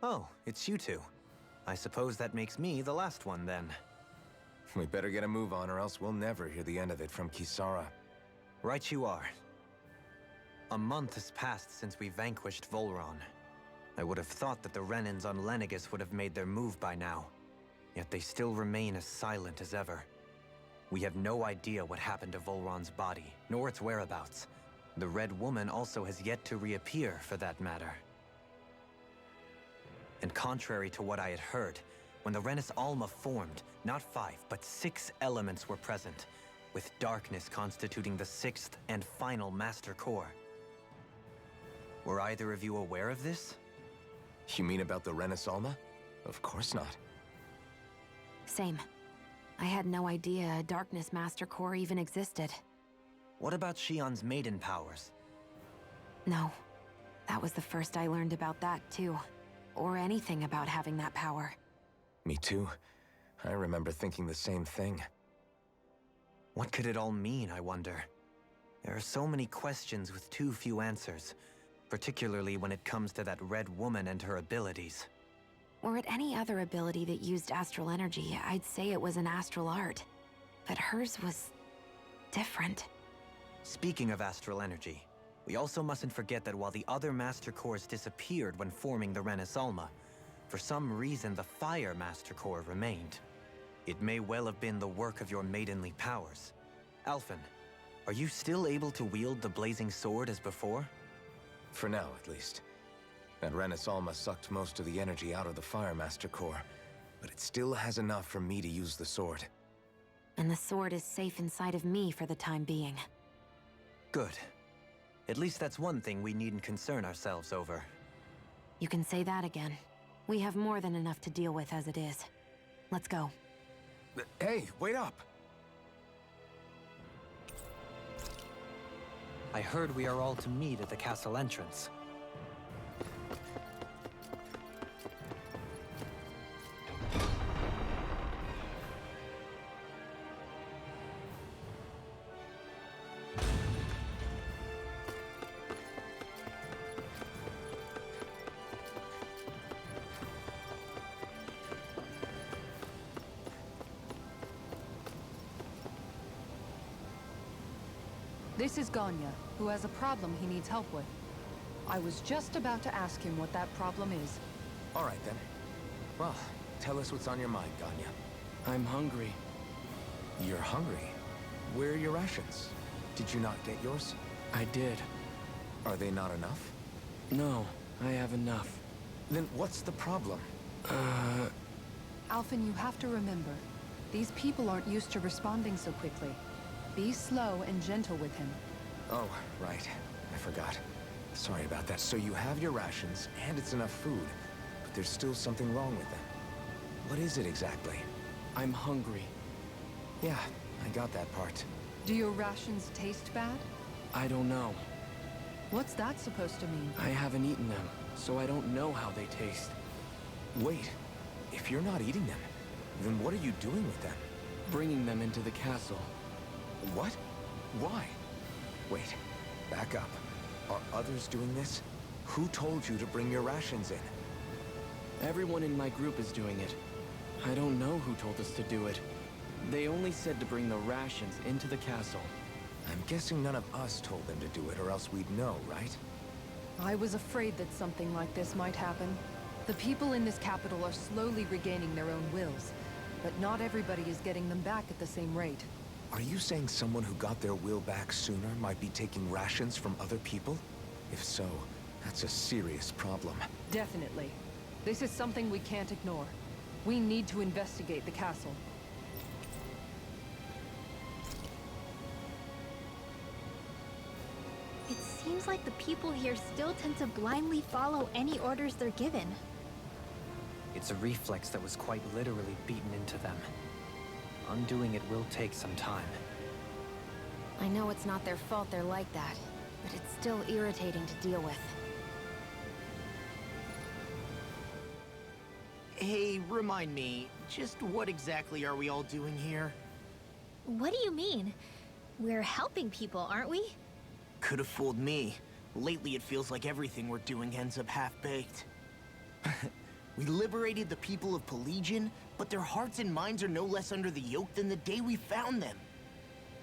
Oh, it's you two. I suppose that makes me the last one, then. We better get a move on, or else we'll never hear the end of it from Kisara. Right you are. A month has passed since we vanquished Volron. I would have thought that the Renans on Lenegis would have made their move by now. Yet they still remain as silent as ever. We have no idea what happened to Volron's body, nor its whereabouts. The Red Woman also has yet to reappear, for that matter. And contrary to what I had heard, when the Renis Alma formed, not 5, but 6 elements were present, with darkness constituting the 6th and final Master Core. Were either of you aware of this? You mean about the Renis Alma? Of course not. Same. I had no idea a Darkness Master Core even existed. What about Shion's maiden powers? No. That was the first I learned about that, too. Or anything about having that power. Me too. I remember thinking the same thing. What could it all mean, I wonder? There are so many questions with too few answers, particularly when it comes to that Red Woman and her abilities. Were it any other ability that used astral energy, I'd say it was an astral art. But hers was different. Speaking of astral energy, we also mustn't forget that while the other Master Cores disappeared when forming the Renis Alma, for some reason the Fire Master Core remained. It may well have been the work of your maidenly powers. Alphen, are you still able to wield the blazing sword as before? For now, at least. That Renis Alma sucked most of the energy out of the Fire Master Core, but it still has enough for me to use the sword. And the sword is safe inside of me for the time being. Good. At least that's one thing we needn't concern ourselves over. You can say that again. We have more than enough to deal with as it is. Let's go. Hey, wait up! I heard we are all to meet at the castle entrance. This is Ganya, who has a problem he needs help with. I was just about to ask him what that problem is. All right, then. Well, tell us what's on your mind, Ganya. I'm hungry. You're hungry? Where are your rations? Did you not get yours? I did. Are they not enough? No, I have enough. Then what's the problem? Alphen, you have to remember, these people aren't used to responding so quickly. Be slow and gentle with him. Oh, right. I forgot. Sorry about that. So you have your rations, and it's enough food, but there's still something wrong with them. What is it exactly? I'm hungry. Yeah, I got that part. Do your rations taste bad? I don't know. What's that supposed to mean? I haven't eaten them, so I don't know how they taste. Wait, if you're not eating them, then what are you doing with them? Bringing them into the castle. What? Why? Wait, back up. Are others doing this? Who told you to bring your rations in? Everyone in my group is doing it. I don't know who told us to do it. They only said to bring the rations into the castle. I'm guessing none of us told them to do it, or else we'd know, right? I was afraid that something like this might happen. The people in this capital are slowly regaining their own wills, but not everybody is getting them back at the same rate. Are you saying someone who got their will back sooner might be taking rations from other people? If so, that's a serious problem. Definitely. This is something we can't ignore. We need to investigate the castle. It seems like the people here still tend to blindly follow any orders they're given. It's a reflex that was quite literally beaten into them. Undoing it will take some time. I know it's not their fault they're like that, but it's still irritating to deal with. Hey, remind me, just what exactly are we all doing here? What do you mean? We're helping people, aren't we? Could have fooled me. Lately it feels like everything we're doing ends up half-baked. We liberated the people of Pelegion, but their hearts and minds are no less under the yoke than the day we found them.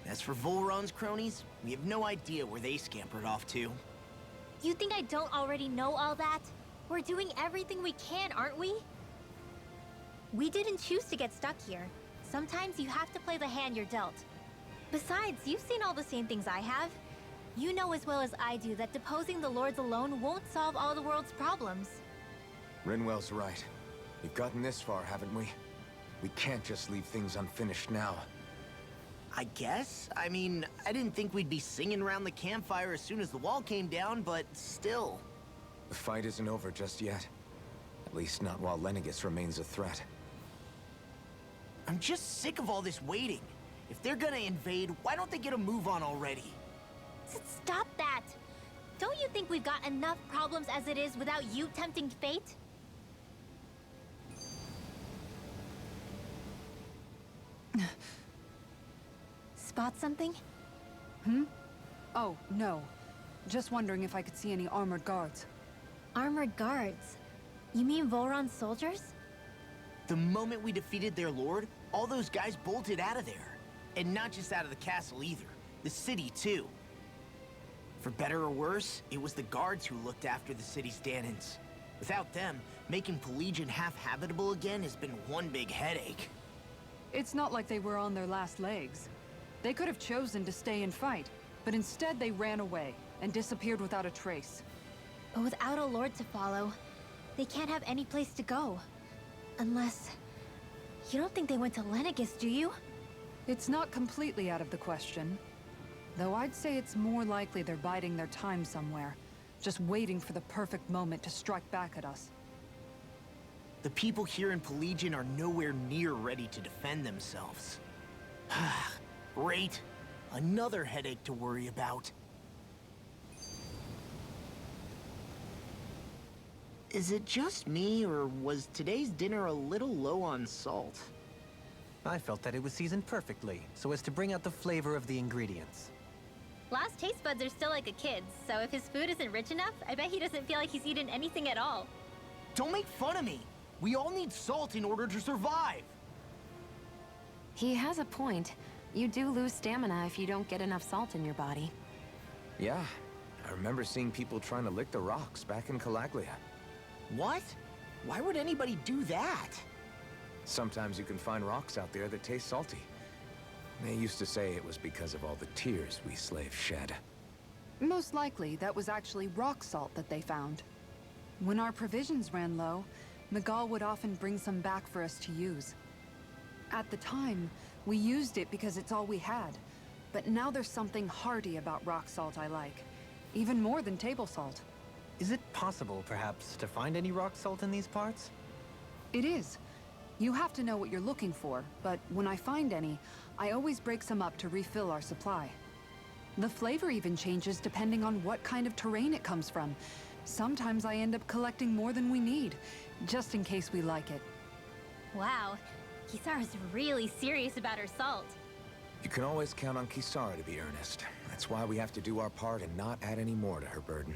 As for Volron's cronies, we have no idea where they scampered off to. You think I don't already know all that? We're doing everything we can, aren't we? We didn't choose to get stuck here. Sometimes you have to play the hand you're dealt. Besides, you've seen all the same things I have. You know as well as I do that deposing the lords alone won't solve all the world's problems. Rinwell's right. We've gotten this far, haven't we? We can't just leave things unfinished now. I guess? I mean, I didn't think we'd be singing around the campfire as soon as the wall came down, but still. The fight isn't over just yet. At least not while Lenegis remains a threat. I'm just sick of all this waiting. If they're gonna invade, why don't they get a move on already? Stop that! Don't you think we've got enough problems as it is without you tempting fate? Spot something? Oh, no. Just wondering if I could see any armored guards. Armored guards? You mean Volron's soldiers? The moment we defeated their lord, all those guys bolted out of there. And not just out of the castle either. The city, too. For better or worse, it was the guards who looked after the city's Danans. Without them, making Pelegion half-habitable again has been one big headache. It's not like they were on their last legs. They could have chosen to stay and fight, but instead they ran away and disappeared without a trace. But without a lord to follow, they can't have any place to go. Unless... You don't think they went to Lenegis, do you? It's not completely out of the question. Though I'd say it's more likely they're biding their time somewhere, just waiting for the perfect moment to strike back at us. The people here in Pelegion are nowhere near ready to defend themselves. Great. Another headache to worry about. Is it just me, or was today's dinner a little low on salt? I felt that it was seasoned perfectly, so as to bring out the flavor of the ingredients. Last taste buds are still like a kid's, so if his food isn't rich enough, I bet he doesn't feel like he's eaten anything at all. Don't make fun of me! We all need salt in order to survive! He has a point. You do lose stamina if you don't get enough salt in your body. Yeah, I remember seeing people trying to lick the rocks back in Calaglia. What? Why would anybody do that? Sometimes you can find rocks out there that taste salty. They used to say it was because of all the tears we slaves shed. Most likely, that was actually rock salt that they found. When our provisions ran low, Miguel would often bring some back for us to use. At the time, we used it because it's all we had. But now there's something hearty about rock salt I like. Even more than table salt. Is it possible, perhaps, to find any rock salt in these parts? It is. You have to know what you're looking for, but when I find any, I always break some up to refill our supply. The flavor even changes depending on what kind of terrain it comes from. Sometimes I end up collecting more than we need, just in case we like it. Wow, Kisara's really serious about her salt. You can always count on Kisara to be earnest. That's why we have to do our part and not add any more to her burden.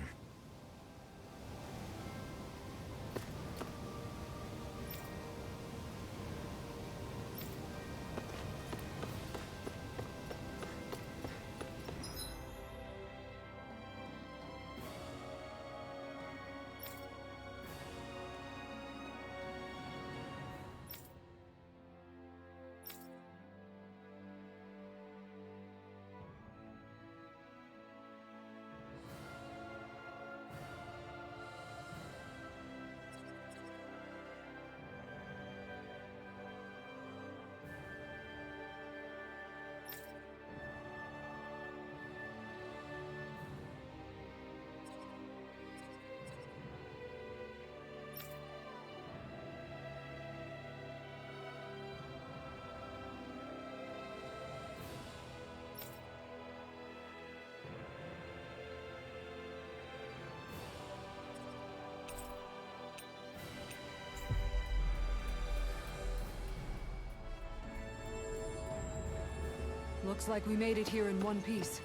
Looks like we made it here in one piece.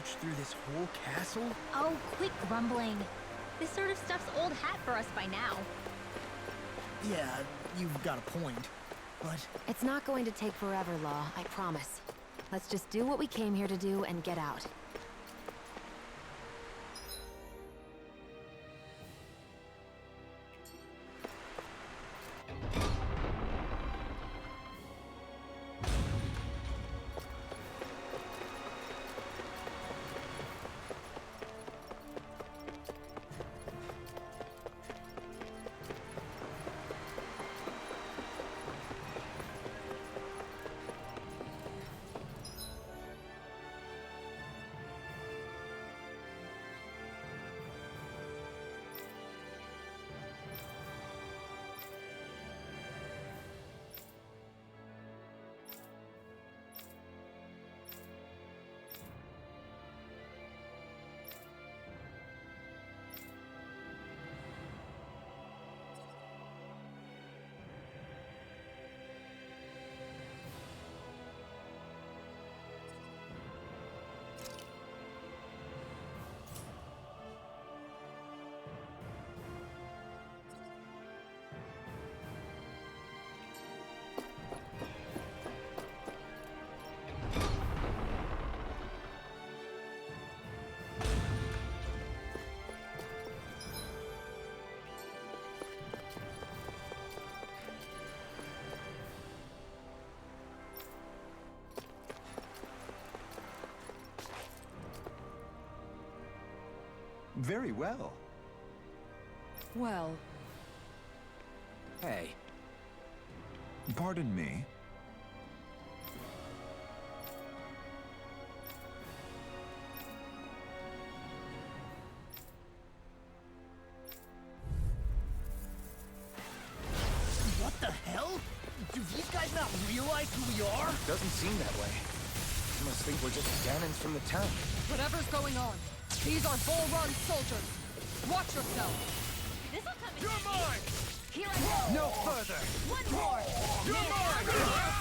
march through this whole castle? Oh, quit grumbling. This sort of stuff's old hat for us by now. Yeah, you've got a point. But It's not going to take forever, Law, I promise. Let's just do what we came here to do and get out. Very well. Well, Hey, Pardon me. what the hell? Do these guys not realize who we are? doesn't seem that way. You must think we're just cannons from the town. whatever's going on, these are Bull Run soldiers. Watch yourself. This'll come in. You're mine! Here I go. No further! One more. You're mine!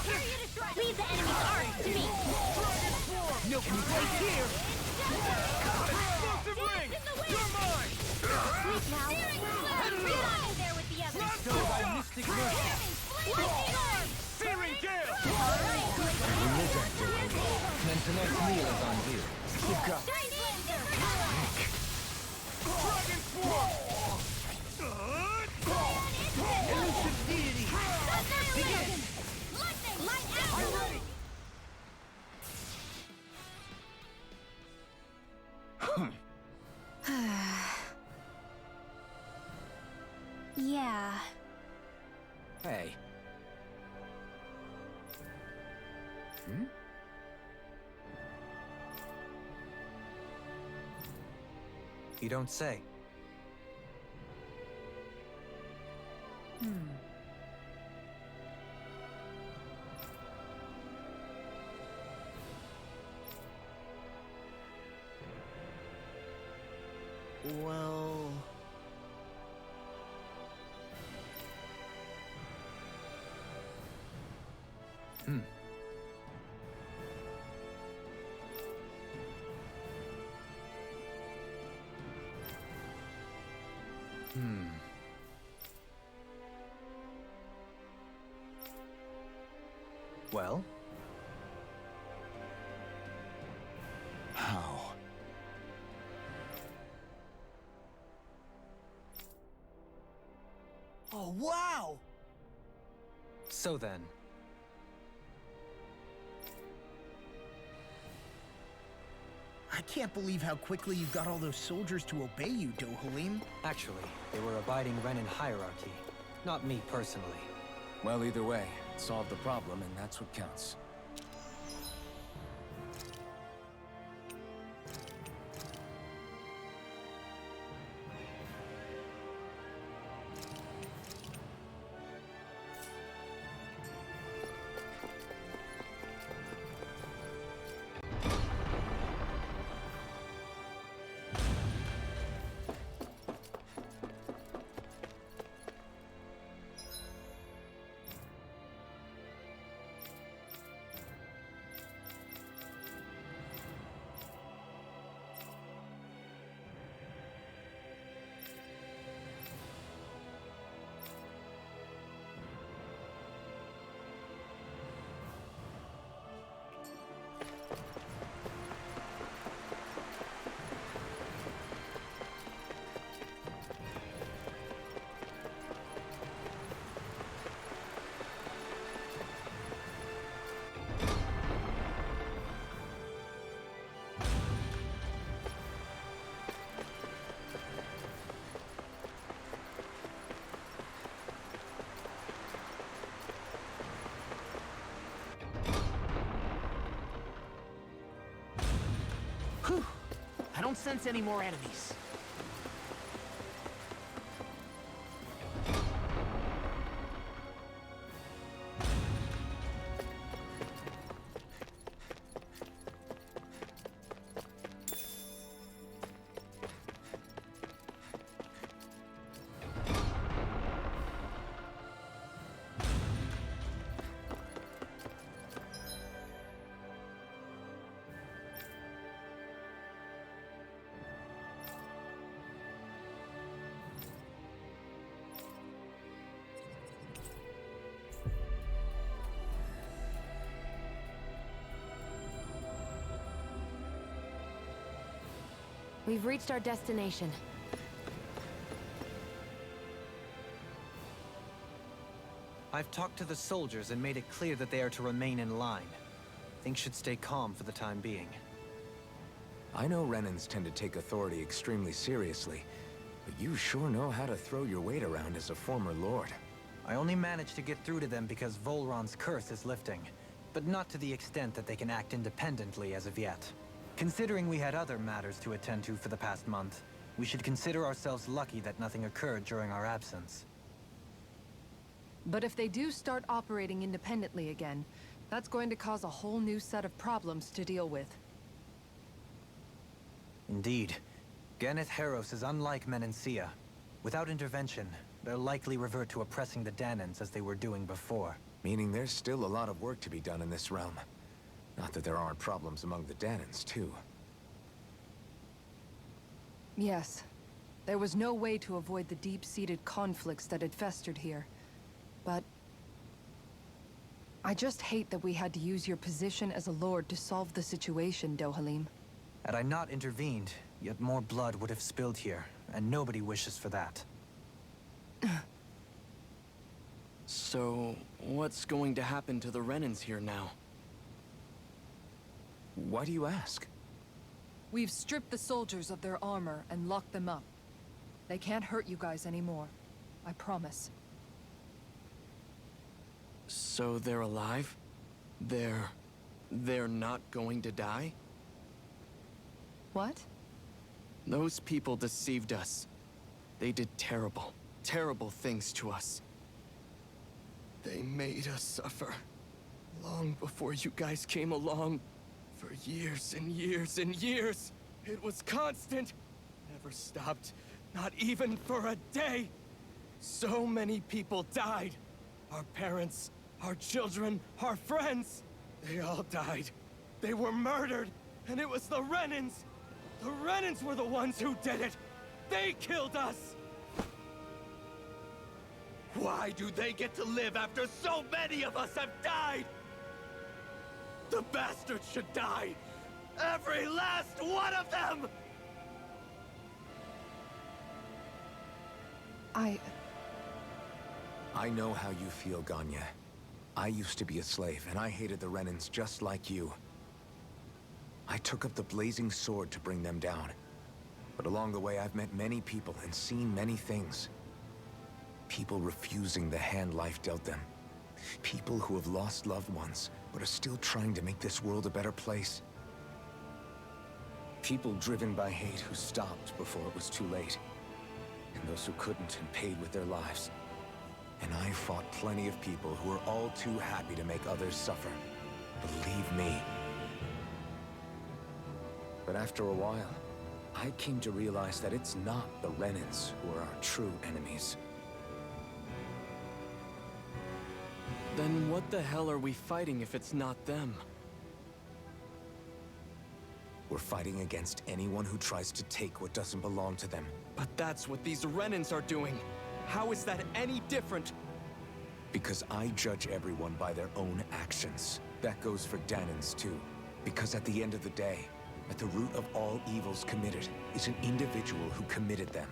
Tear you to shreds. Leave the enemy's arms to me. No place here! Explosive ring! You're mine! Sleep now. Get on in there with the others. Bestow by mystic mercy! Lightning arms. Searing gale! Then tonight's meal is on you. You've got Strength laser. Dragon swarm! Elusive deity! Annihilation. Lightning. Light out. I'm ready! Yeah. Hey. You don't say. Well... Well? How? Oh, wow! So then, I can't believe how quickly you got all those soldiers to obey you, Dohalim. actually, they were abiding Renin hierarchy. Not me personally. Well, either way, it solved the problem, and that's what counts. don't sense any more enemies. We've reached our destination. I've talked to the soldiers and made it clear that they are to remain in line. Things should stay calm for the time being. I know Renans tend to take authority extremely seriously, but you sure know how to throw your weight around as a former lord. I only managed to get through to them because Volron's curse is lifting, but not to the extent that they can act independently as of yet. Considering we had other matters to attend to for the past month, we should consider ourselves lucky that nothing occurred during our absence. But if they do start operating independently again, that's going to cause a whole new set of problems to deal with. Indeed. Geneth Harros is unlike Menancia. Without intervention, they'll likely revert to oppressing the Danans as they were doing before. Meaning there's still a lot of work to be done in this realm. Not that there aren't problems among the Danans, too. Yes. There was no way to avoid the deep-seated conflicts that had festered here. But I just hate that we had to use your position as a lord to solve the situation, Dohalim. Had I not intervened, yet more blood would have spilled here, and nobody wishes for that. So, what's going to happen to the Renans here now? Why do you ask? We've stripped the soldiers of their armor and locked them up. They can't hurt you guys anymore. I promise. So they're alive? They're not going to die? What? Those people deceived us. They did terrible, terrible things to us. They made us suffer. Long before you guys came along. For years and years and years. It was constant. Never stopped. Not even for a day. So many people died. Our parents, our children, our friends. They all died. They were murdered. And it was the Renans. The Renans were the ones who did it. They killed us. Why do they get to live after so many of us have died? The bastards should die! Every last one of them! I know how you feel, Ganya. I used to be a slave, and I hated the Renans just like you. I took up the blazing sword to bring them down. But along the way, I've met many people and seen many things. People refusing the hand life dealt them. People who have lost loved ones, but are still trying to make this world a better place. People driven by hate who stopped before it was too late. And those who couldn't and paid with their lives. And I fought plenty of people who were all too happy to make others suffer. Believe me. But after a while, I came to realize that it's not the Renans who are our true enemies. Then what the hell are we fighting if it's not them? We're fighting against anyone who tries to take what doesn't belong to them. But that's what these Renans are doing. How is that any different? Because I judge everyone by their own actions. That goes for Danans too. Because at the end of the day, at the root of all evils committed is an individual who committed them.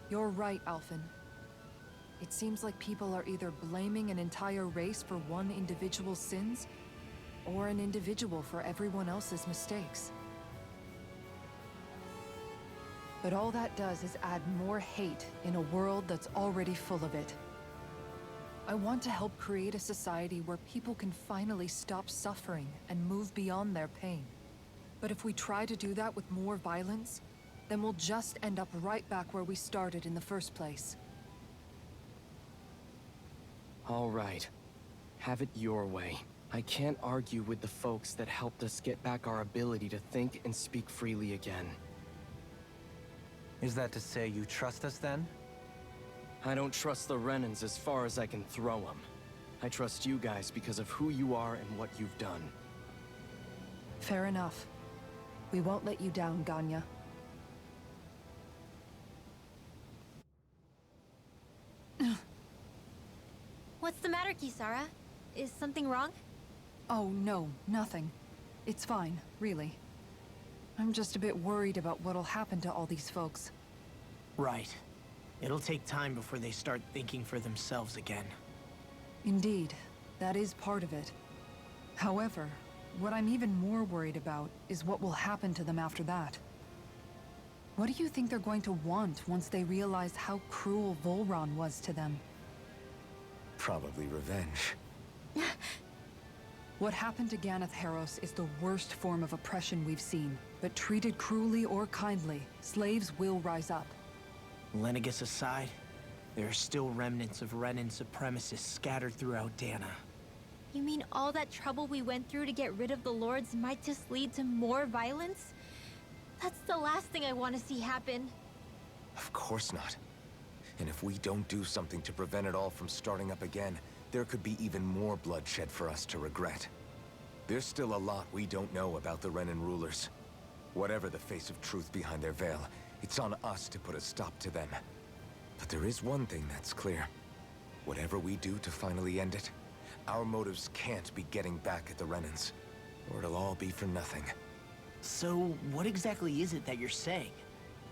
You're right, Alphen. It seems like people are either blaming an entire race for one individual's sins, or an individual for everyone else's mistakes. But all that does is add more hate in a world that's already full of it. I want to help create a society where people can finally stop suffering and move beyond their pain. But if we try to do that with more violence, then we'll just end up right back where we started in the first place. All right. Have it your way. I can't argue with the folks that helped us get back our ability to think and speak freely again. Is that to say you trust us then? I don't trust the Renans as far as I can throw them. I trust you guys because of who you are and what you've done. Fair enough. We won't let you down, Ganya. What's the matter, Kisara? Is something wrong? Oh, no, nothing. It's fine, really. I'm just a bit worried about what'll happen to all these folks. Right. It'll take time before they start thinking for themselves again. Indeed, that is part of it. However, what I'm even more worried about is what will happen to them after that. What do you think they're going to want once they realize how cruel Volron was to them? Probably revenge. What happened to Ganeth Haros is the worst form of oppression we've seen, but treated cruelly or kindly, slaves will rise up. Lenegis aside, there are still remnants of Renan supremacists scattered throughout Dana. You mean all that trouble we went through to get rid of the Lords might just lead to more violence? That's the last thing I want to see happen. Of course not. And if we don't do something to prevent it all from starting up again, there could be even more bloodshed for us to regret. There's still a lot we don't know about the Renan rulers. Whatever the face of truth behind their veil, it's on us to put a stop to them. But there is one thing that's clear. Whatever we do to finally end it, our motives can't be getting back at the Renans, or it'll all be for nothing. So, what exactly is it that you're saying?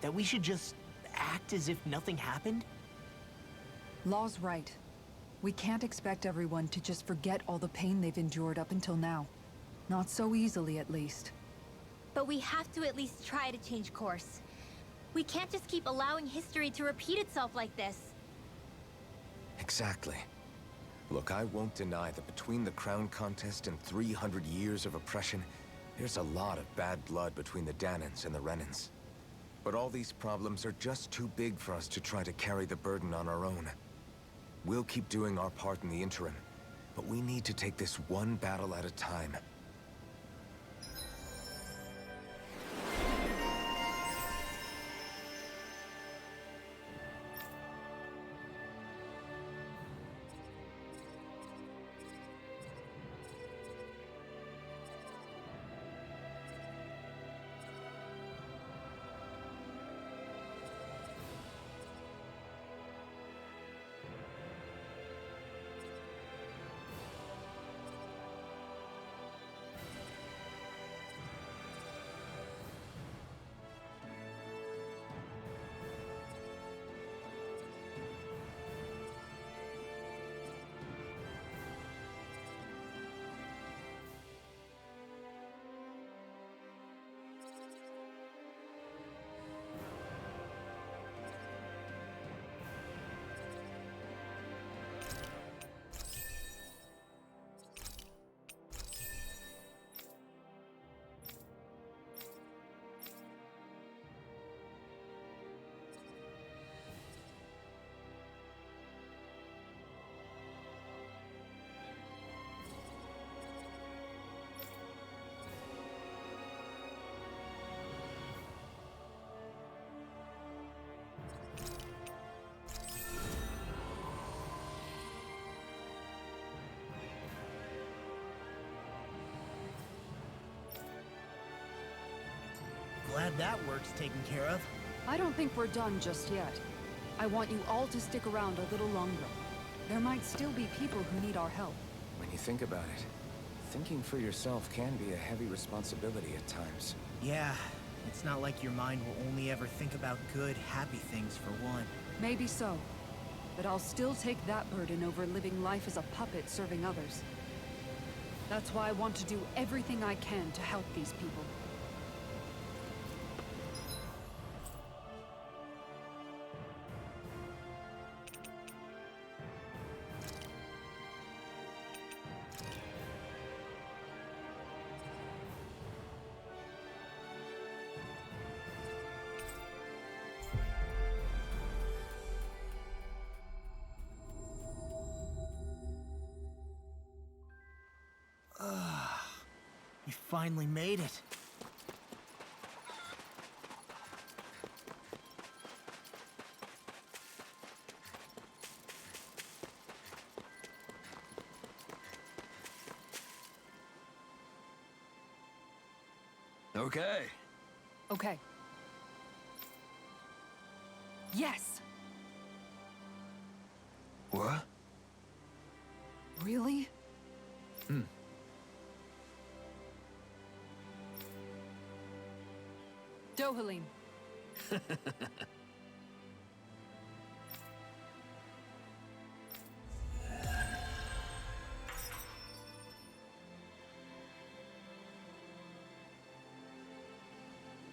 That we should just act as if nothing happened? Law's right. We can't expect everyone to just forget all the pain they've endured up until now. Not so easily, at least. But we have to at least try to change course. We can't just keep allowing history to repeat itself like this. Exactly. Look, I won't deny that between the crown contest and 300 years of oppression, there's a lot of bad blood between the Danans and the Renans. But all these problems are just too big for us to try to carry the burden on our own. We'll keep doing our part in the interim, but we need to take this one battle at a time. Glad that work's taken care of. I don't think we're done just yet. I want you all to stick around a little longer. There might still be people who need our help. When you think about it, thinking for yourself can be a heavy responsibility at times. Yeah, it's not like your mind will only ever think about good, happy things for one. Maybe so. But I'll still take that burden over living life as a puppet serving others. That's why I want to do everything I can to help these people. We finally made it. Okay. Okay. Yes! What? Really? Dohalim.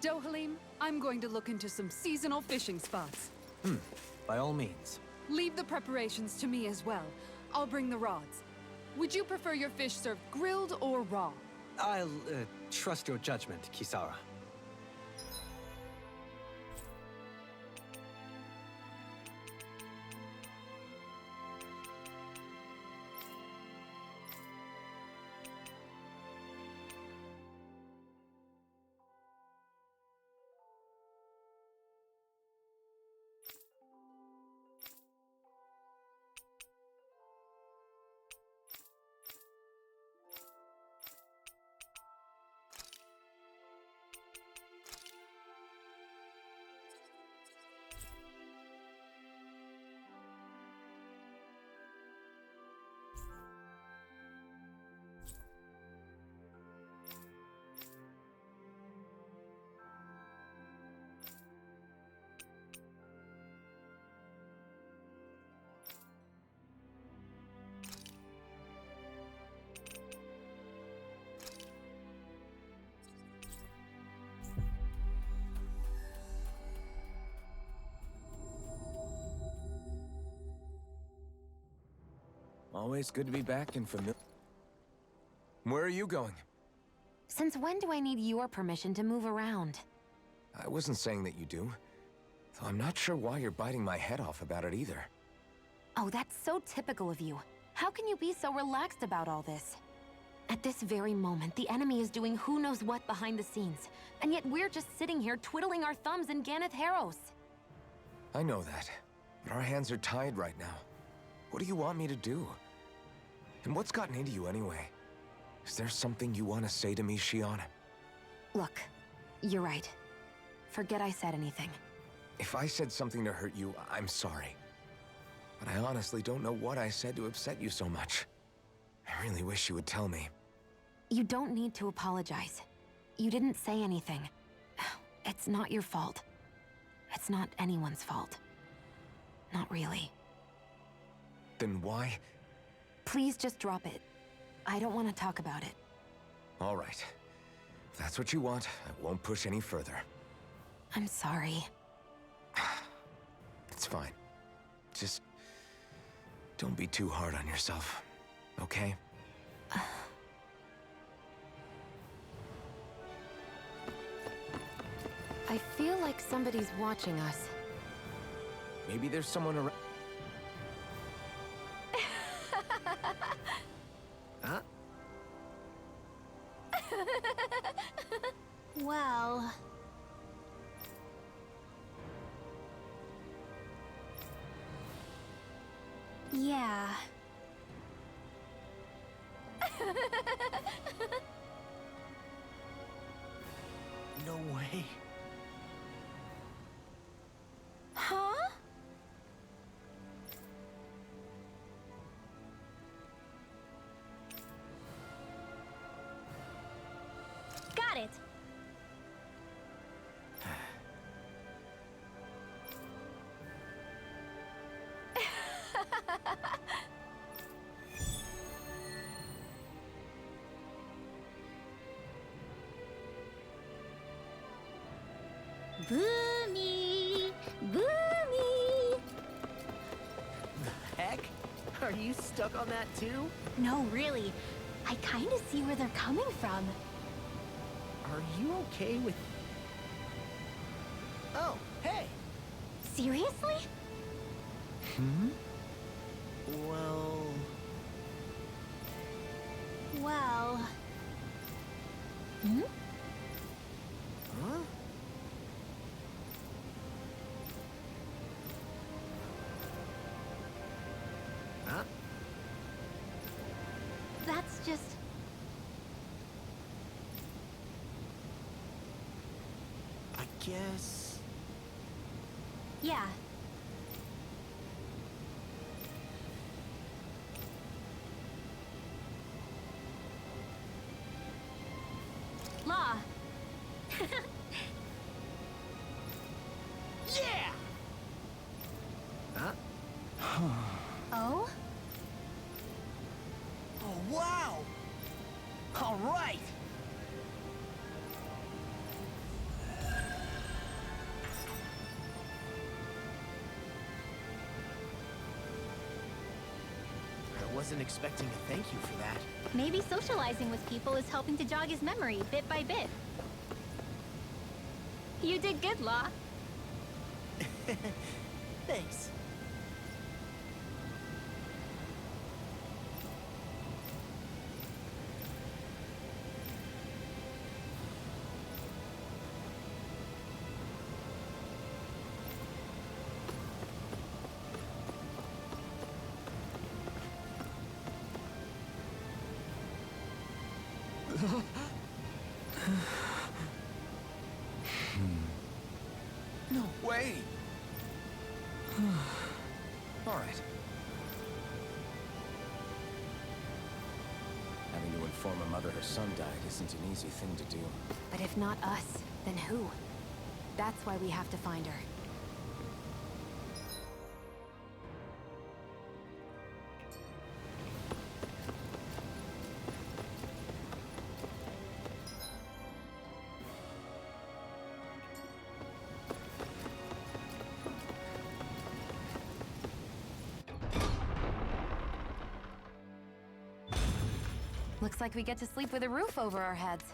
Dohalim, I'm going to look into some seasonal fishing spots. By all means. Leave the preparations to me as well. I'll bring the rods. Would you prefer your fish served grilled or raw? I'll trust your judgment, Kisara. Always good to be back in familiar. Where are you going? Since when do I need your permission to move around? I wasn't saying that you do. Though I'm not sure why you're biting my head off about it either. Oh, that's so typical of you. How can you be so relaxed about all this? At this very moment, the enemy is doing who knows what behind the scenes, and yet we're just sitting here twiddling our thumbs in Ganeth Harros. I know that, but our hands are tied right now. What do you want me to do? And what's gotten into you anyway? Is there something you want to say to me, Shion? Look, you're right. Forget I said anything. If I said something to hurt you, I'm sorry. But I honestly don't know what I said to upset you so much. I really wish you would tell me. You don't need to apologize. You didn't say anything. It's not your fault. It's not anyone's fault. Not really. Then why? Please just drop it. I don't want to talk about it. All right. If that's what you want, I won't push any further. I'm sorry. It's fine. Just don't be too hard on yourself, okay? I feel like somebody's watching us. Maybe there's someone around. Huh? Well... yeah. No way. Huh? Got it. Boomy! Boomy! The heck? Are you stuck on that too? No, really. I kind of see where they're coming from. Are you okay with... Oh, hey! Seriously? Well... Well... Hmm? Huh? Huh? That's just... I guess... Yeah. Law. Yeah! Huh? Oh? Oh, wow! All right! I wasn't expecting a thank you for that. Maybe socializing with people is helping to jog his memory bit by bit. You did good, Law. Thanks. No way! All right. Having to inform a mother her son died isn't an easy thing to do. But if not us, then who? That's why we have to find her. Looks like we get to sleep with a roof over our heads.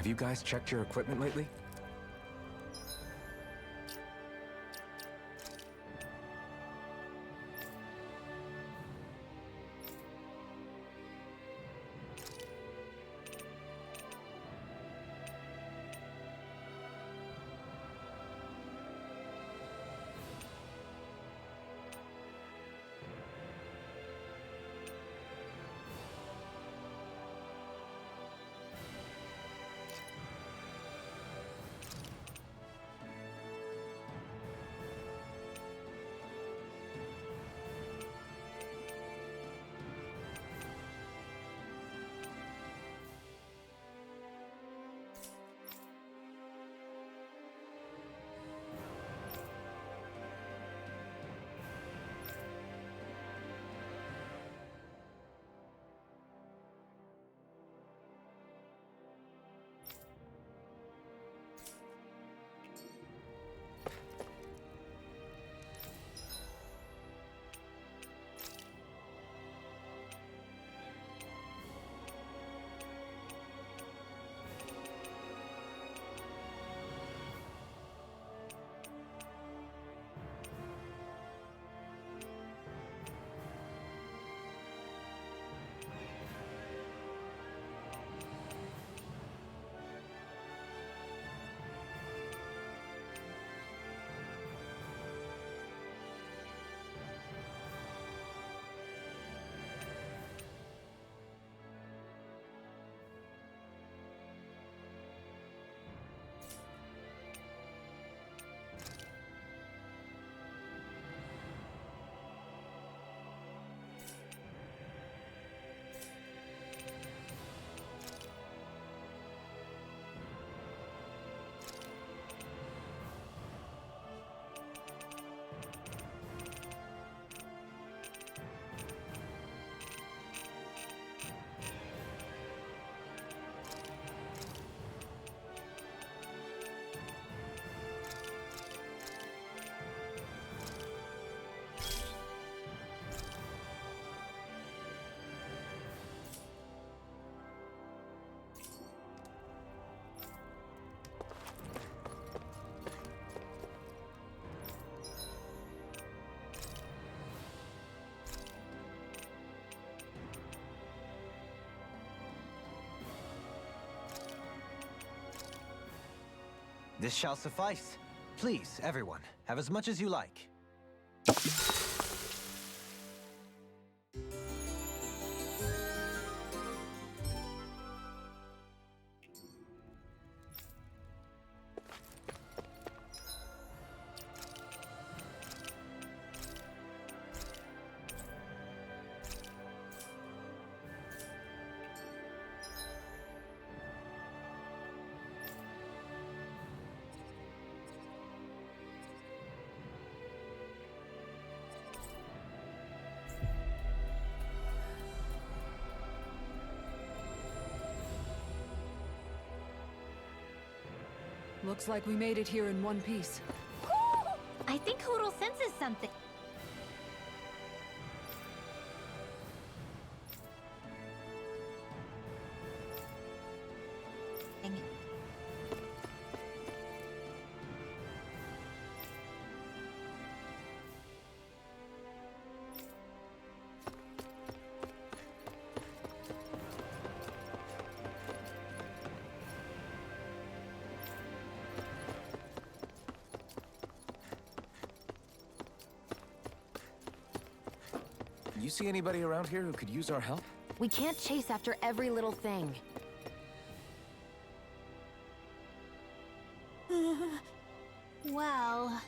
Have you guys checked your equipment lately? This shall suffice. Please, everyone, have as much as you like. Looks like we made it here in one piece. I think Hoodle senses something. You see anybody around here who could use our help? We can't chase after every little thing. Well...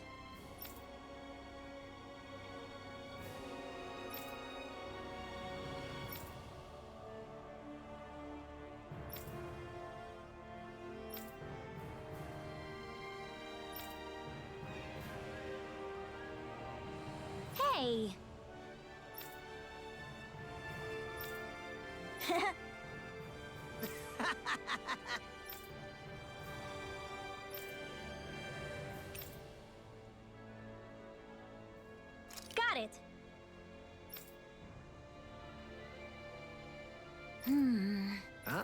Hey! Got it. Huh?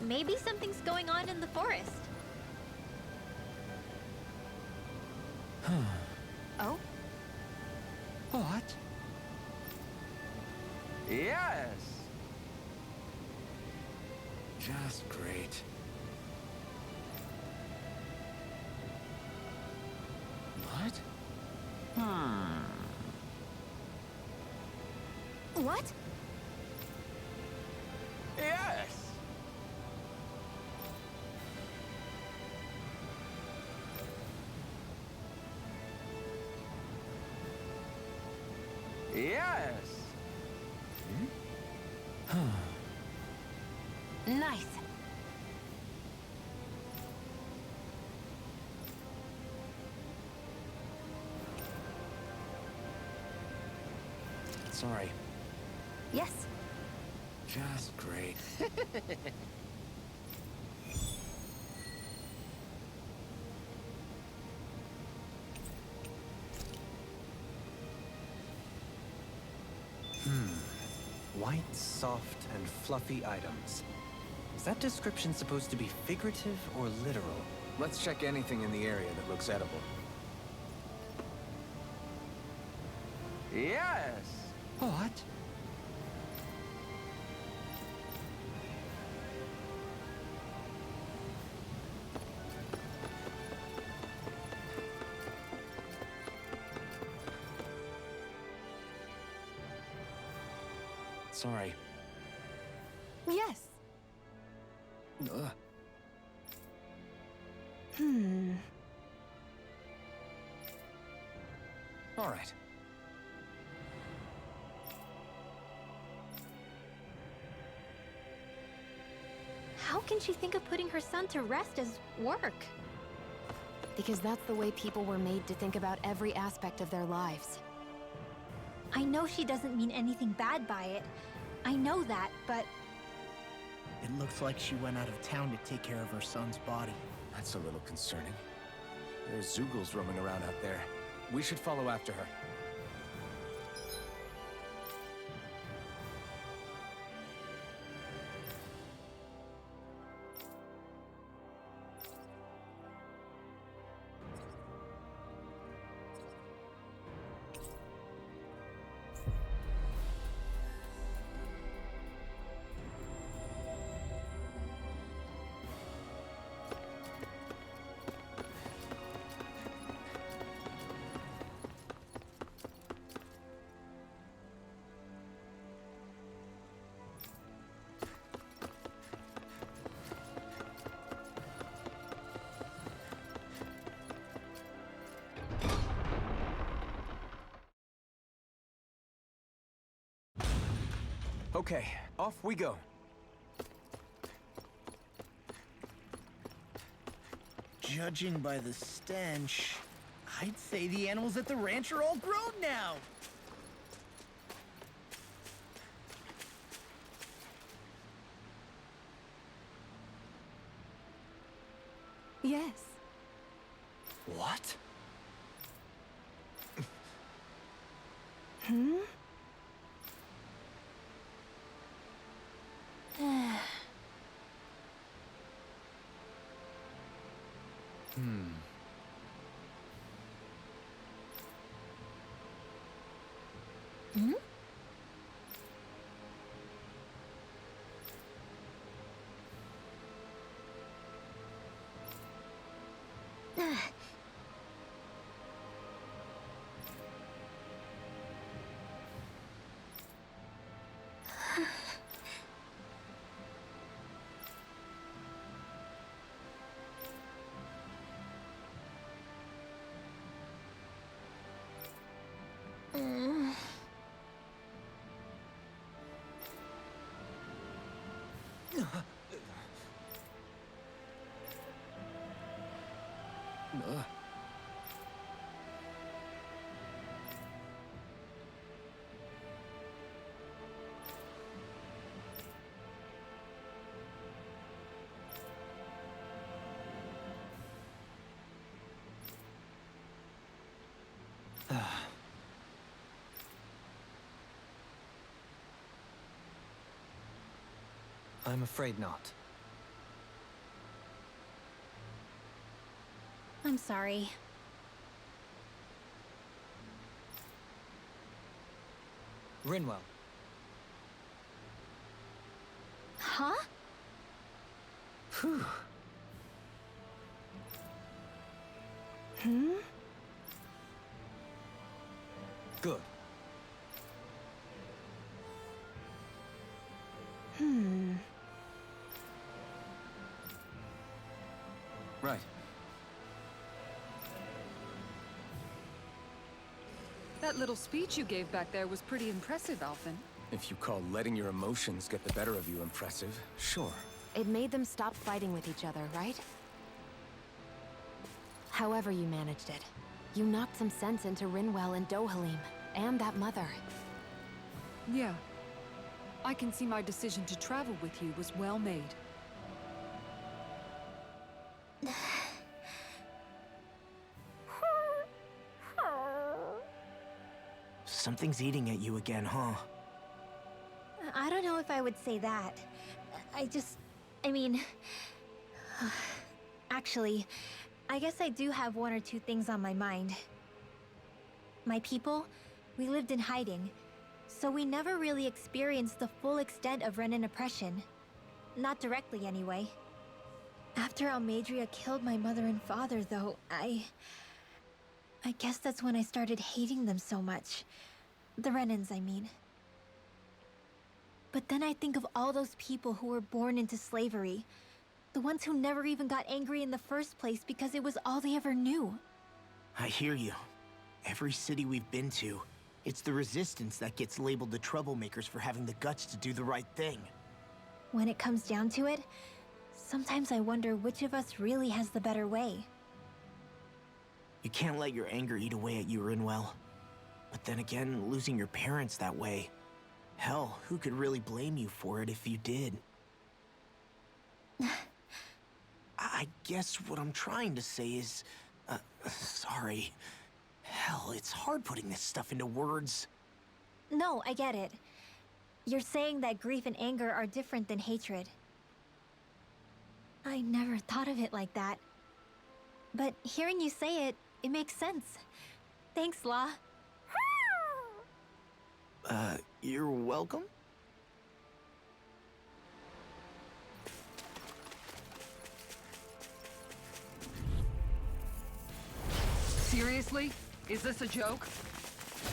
Maybe something's going on in the forest. Oh? What? Yes! Just great. What? What? Yes! Yes! Nice. Sorry. Yes. Just great. White, soft, and fluffy items. Is that description supposed to be figurative or literal? Let's check anything in the area that looks edible. Yes! What? Sorry. Yes. Ugh. All right. How can she think of putting her son to rest as work? Because that's the way people were made to think about every aspect of their lives. I know she doesn't mean anything bad by it. I know that, but It looks like she went out of town to take care of her son's body. That's a little concerning. There's Zoogles roaming around out there. We should follow after her. Okay, off we go. Judging by the stench, I'd say the animals at the ranch are all grown now. Yes. What? I'm afraid not. I'm sorry. Rinwell. Huh? Phew. Good. Right. That little speech you gave back there was pretty impressive, Alphen. If you call letting your emotions get the better of you impressive, sure. It made them stop fighting with each other, right? However you managed it, you knocked some sense into Rinwell and Dohalim, and that mother. Yeah. I can see my decision to travel with you was well made. Something's eating at you again, huh? I don't know if I would say that. I mean... Actually, I guess I do have one or two things on my mind. My people, we lived in hiding, so we never really experienced the full extent of Renan oppression. Not directly, anyway. After Almadria killed my mother and father, though, I guess that's when I started hating them so much. The Renans, I mean. But then I think of all those people who were born into slavery. The ones who never even got angry in the first place because it was all they ever knew. I hear you. Every city we've been to, it's the Resistance that gets labeled the troublemakers for having the guts to do the right thing. When it comes down to it, sometimes I wonder which of us really has the better way. You can't let your anger eat away at you, Rinwell. But then again, losing your parents that way... Hell, who could really blame you for it if you did? I guess what I'm trying to say is... sorry. Hell, it's hard putting this stuff into words. No, I get it. You're saying that grief and anger are different than hatred. I never thought of it like that. But hearing you say it, it makes sense. Thanks, La. You're welcome? Seriously? Is this a joke?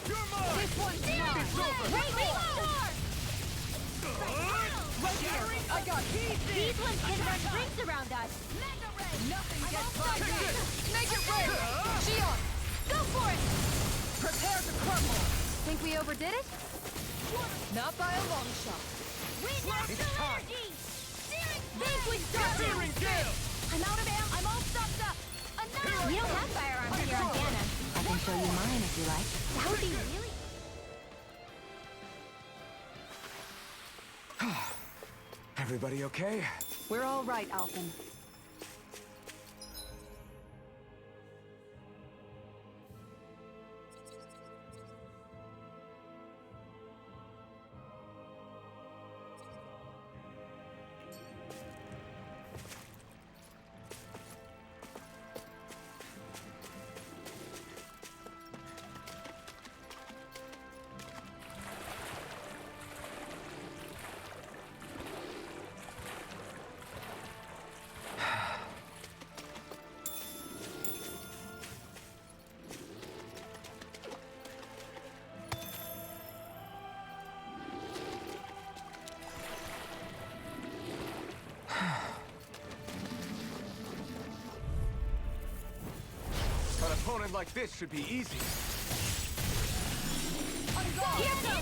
You're mine! This one's mine! Wait! Right here! I got These ones can run rings around us! nothing gets by me! Make it rain! Shion! Go for it! Prepare to crumble! Think we overdid it? Not by a long shot. It's time! Vanquish Searing Gale! I'm out of ammo! I'm all stocked up! Enough! We don't have firearms here on Dana. I can show you mine if you like. That would be really... Everybody okay? We're all right, Alphen. An opponent like this should be easy. Instant!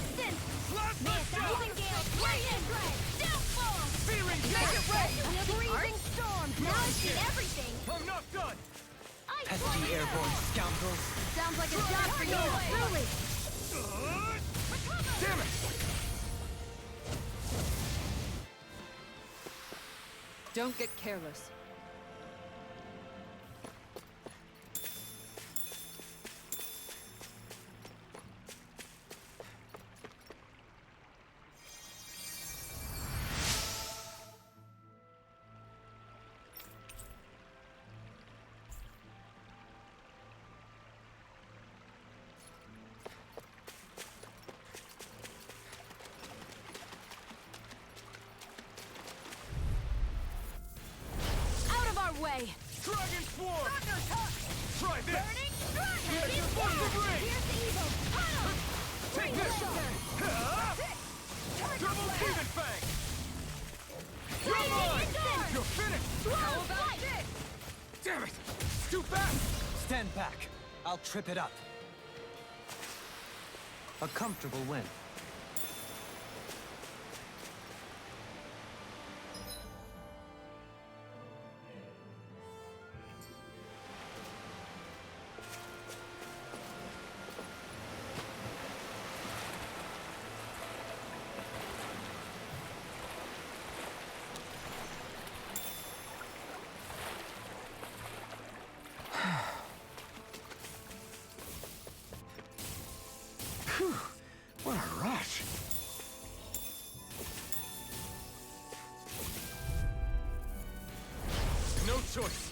Moving Gale! Downfall! Searing Freezing storm! Now I see everything! I'm not done! Pesky airborne scoundrels. Sounds like a job for you, truly! Damn it! Don't get careless. Dragon Swarm! Thunder touch! Try this! Burning strike! Here's your explosive ring! Here's the evil! Tunnel! Take this! Double Demon Fang! You're mine! You're finished! How about this? Damn it! It's too fast! Stand back. I'll trip it up. A comfortable win. What a rush! No choice!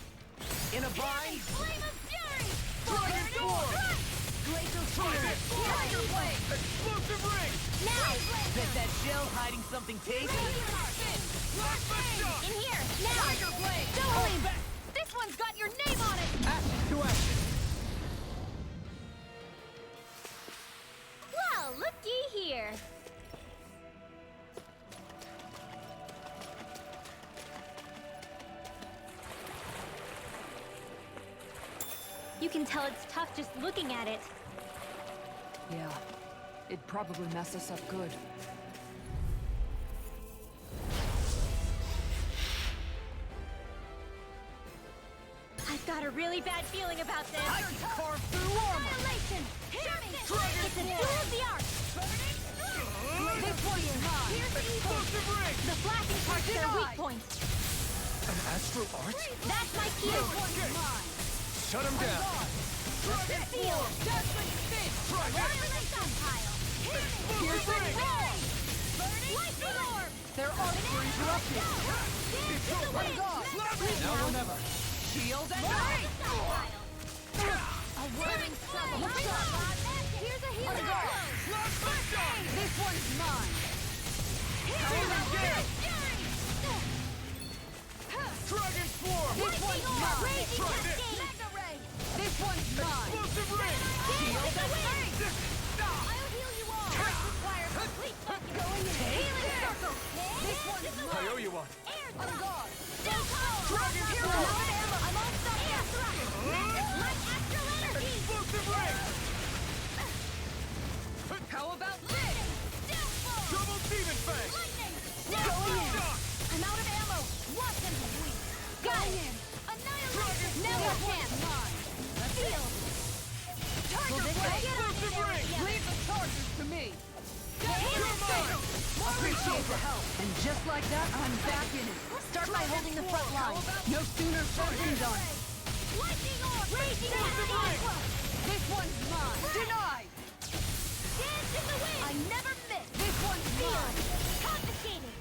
In a bind? Flame of Fury! Dragon Swarm! Glacial Try this! Tiger Blade! Explosive ring! Now! Bet that shell hiding something tasty? Plasma Shock! In here! Now! Tiger Blade! Don't leave! This one's got your name on it! Action to action. Well, looky here. You can tell it's tough just looking at it. Yeah. It'd probably mess us up good. I've got a really bad feeling about this. I can carve through armor! Annihilation! It's a duel of the arts! This one's mine! Here's the evil! Explosive ring! The flashing part's their weak point. An astral art? That's my key. This one's mine! Shut him down! Dragon Field! Darkling Spin! Try this! Wireless Stockpile! Explosive ring! Burning Lightning Orb! Their arms were interrupted. Dance to the wind! Now or never. Shield and Wireless Stockpile! A whirling trouble! Here's a healing blow! Plasma Shock! This one's mine. Demon Gale! Dragon Swarm! This one's mine. Raging Try this! Cascade! Mega Ray! This one's mine. Explosive ring! Shield and wind! Stop! I'll heal you all! Require complete focus! Going in! Healing Circle! This one's I mine! owe you one. Air thrust! Still cold! Dragon Hero! Swarm! I'm all stuck! Air thrust! Light astral energy! Explosive ring! How about this? Still full! Double Demon Fang! Lightning! Plasma Still Shock! I'm out of ammo! Watch them sweep! Got it! Annihilation! Now your chance! Field! Tiger Blade! Get on in there with the Leave the charges to me. Healing Circle! Appreciate the help. And just like that, I'm back in it. Start by holding the front line. No sooner said than done. Lightning Orb! Raging Cascade! This one's mine. Denied. Dance in the wind! I never miss! This one's mine. Confiscated!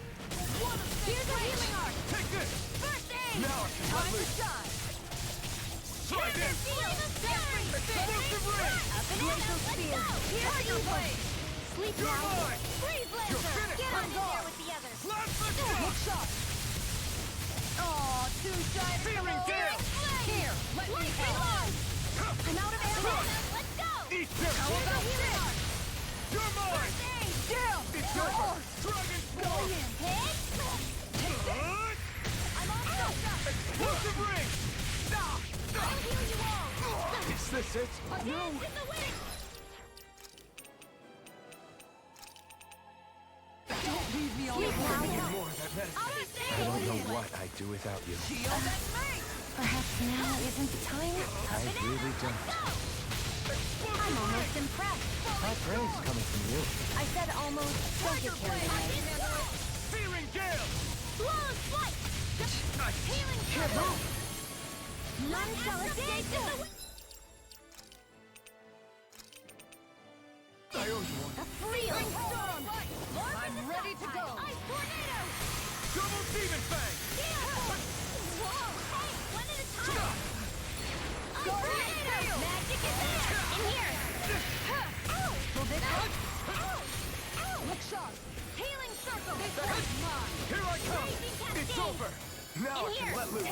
Here's a healing art! Take this! First aid! Now I can Time to loose. shine. Try this! Field of Fury! Explosive ring! Up and in! Let's go! Here's Tiger evil! Blade. Sleep You're now! mine! Freeze You're Lancer! finished! Get on in I'm there gone. with the others! Plasma Good Shock! shot. Aw, too shy of Feeling the Gale! Here, let me Lightning help. Orb! I'm out of ammo! Let's go! Eat this! How about Healing this? art! You're mine! First aid! Down. It's Your over! art. Dragon Going Swarm! in. Hit! I'm all stuck up! Explosive ring! I'll heal you all! Is this it? Dance in the wind! Don't leave me Sleep alone. now! More of that medicine. First I aid! don't know what I'd do without you. Shield and ring. Perhaps now isn't the time? I really don't. I'm almost impressed. High praise coming from you. I said almost. Don't get carried away. Fearing Gale! Flawless flight! Healing Circle! None shall escape the wind! I owe you one. A freezing storm! I'm ready to go. Ice tornado! Double Demon Fang! Whoa! Hey, one at a time! Ice tornado! Magic is there! In here! Will this work? Look sharp. Healing Circle! This one's mine. Here I come! Raging It's Cascade! over! Now I In can here! let loose!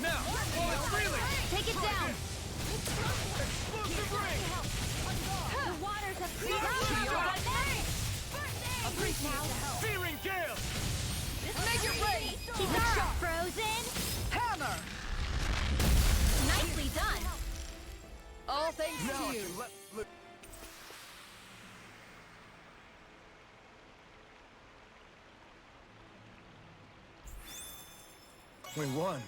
Now, while it's reeling! Take it down! Explosive ring! The waters have freed up! A freak now! Searing gale! Make it rain! Keep her up, Frozen! Hammer! Nicely done! All thanks Now to I you. can let loose. We won.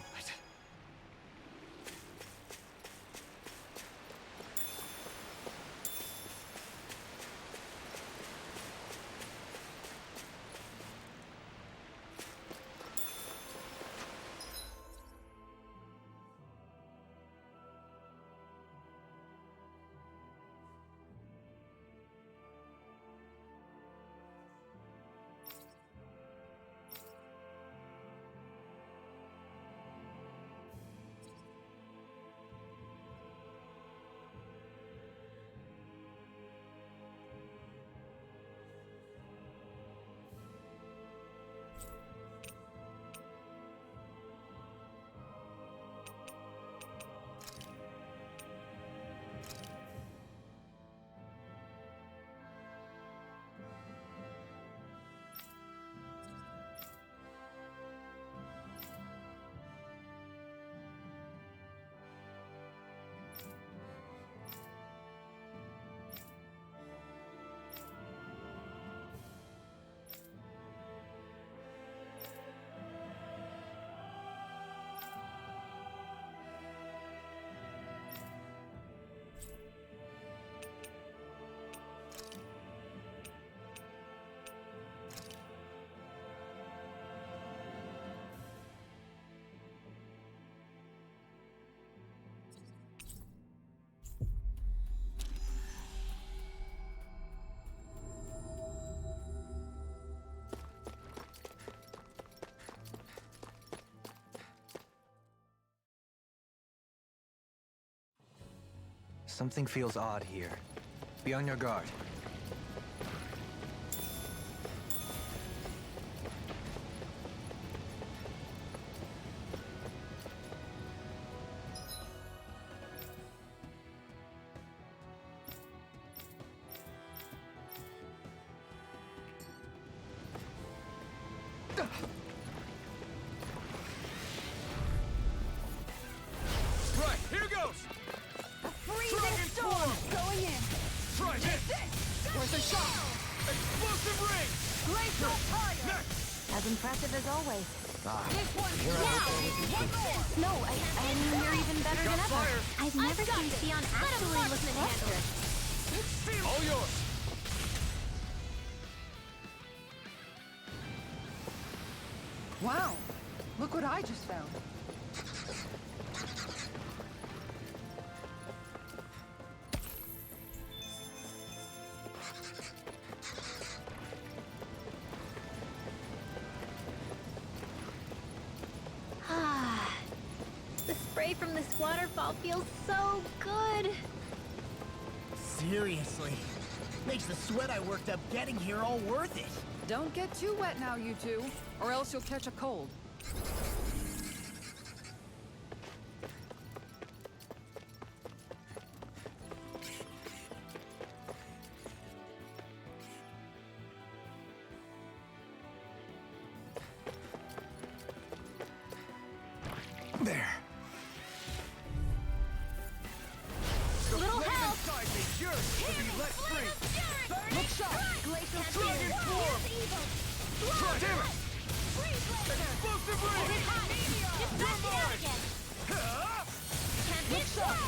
Something feels odd here. Be on your guard. Right, here goes! Dragon form! Going in. Try this! Where's the shot? Explosive ring! Glacial fire! Next! As impressive as always. This one's one more. No, I mean, you're even better than ever. Fire! I've never seen Sion actually look faster. All yours! Wow. Look what I just found. Ah, the spray from this waterfall feels so good. Seriously. Makes the sweat I worked up getting here all worth it. Don't get too wet now, you two, or else you'll catch a cold. There. Little help! Inside me, yours to be let free! Look sharp. Glacial Dragon form! Try damn it! Explosive ring! Just back it out again! Can't hit Cyan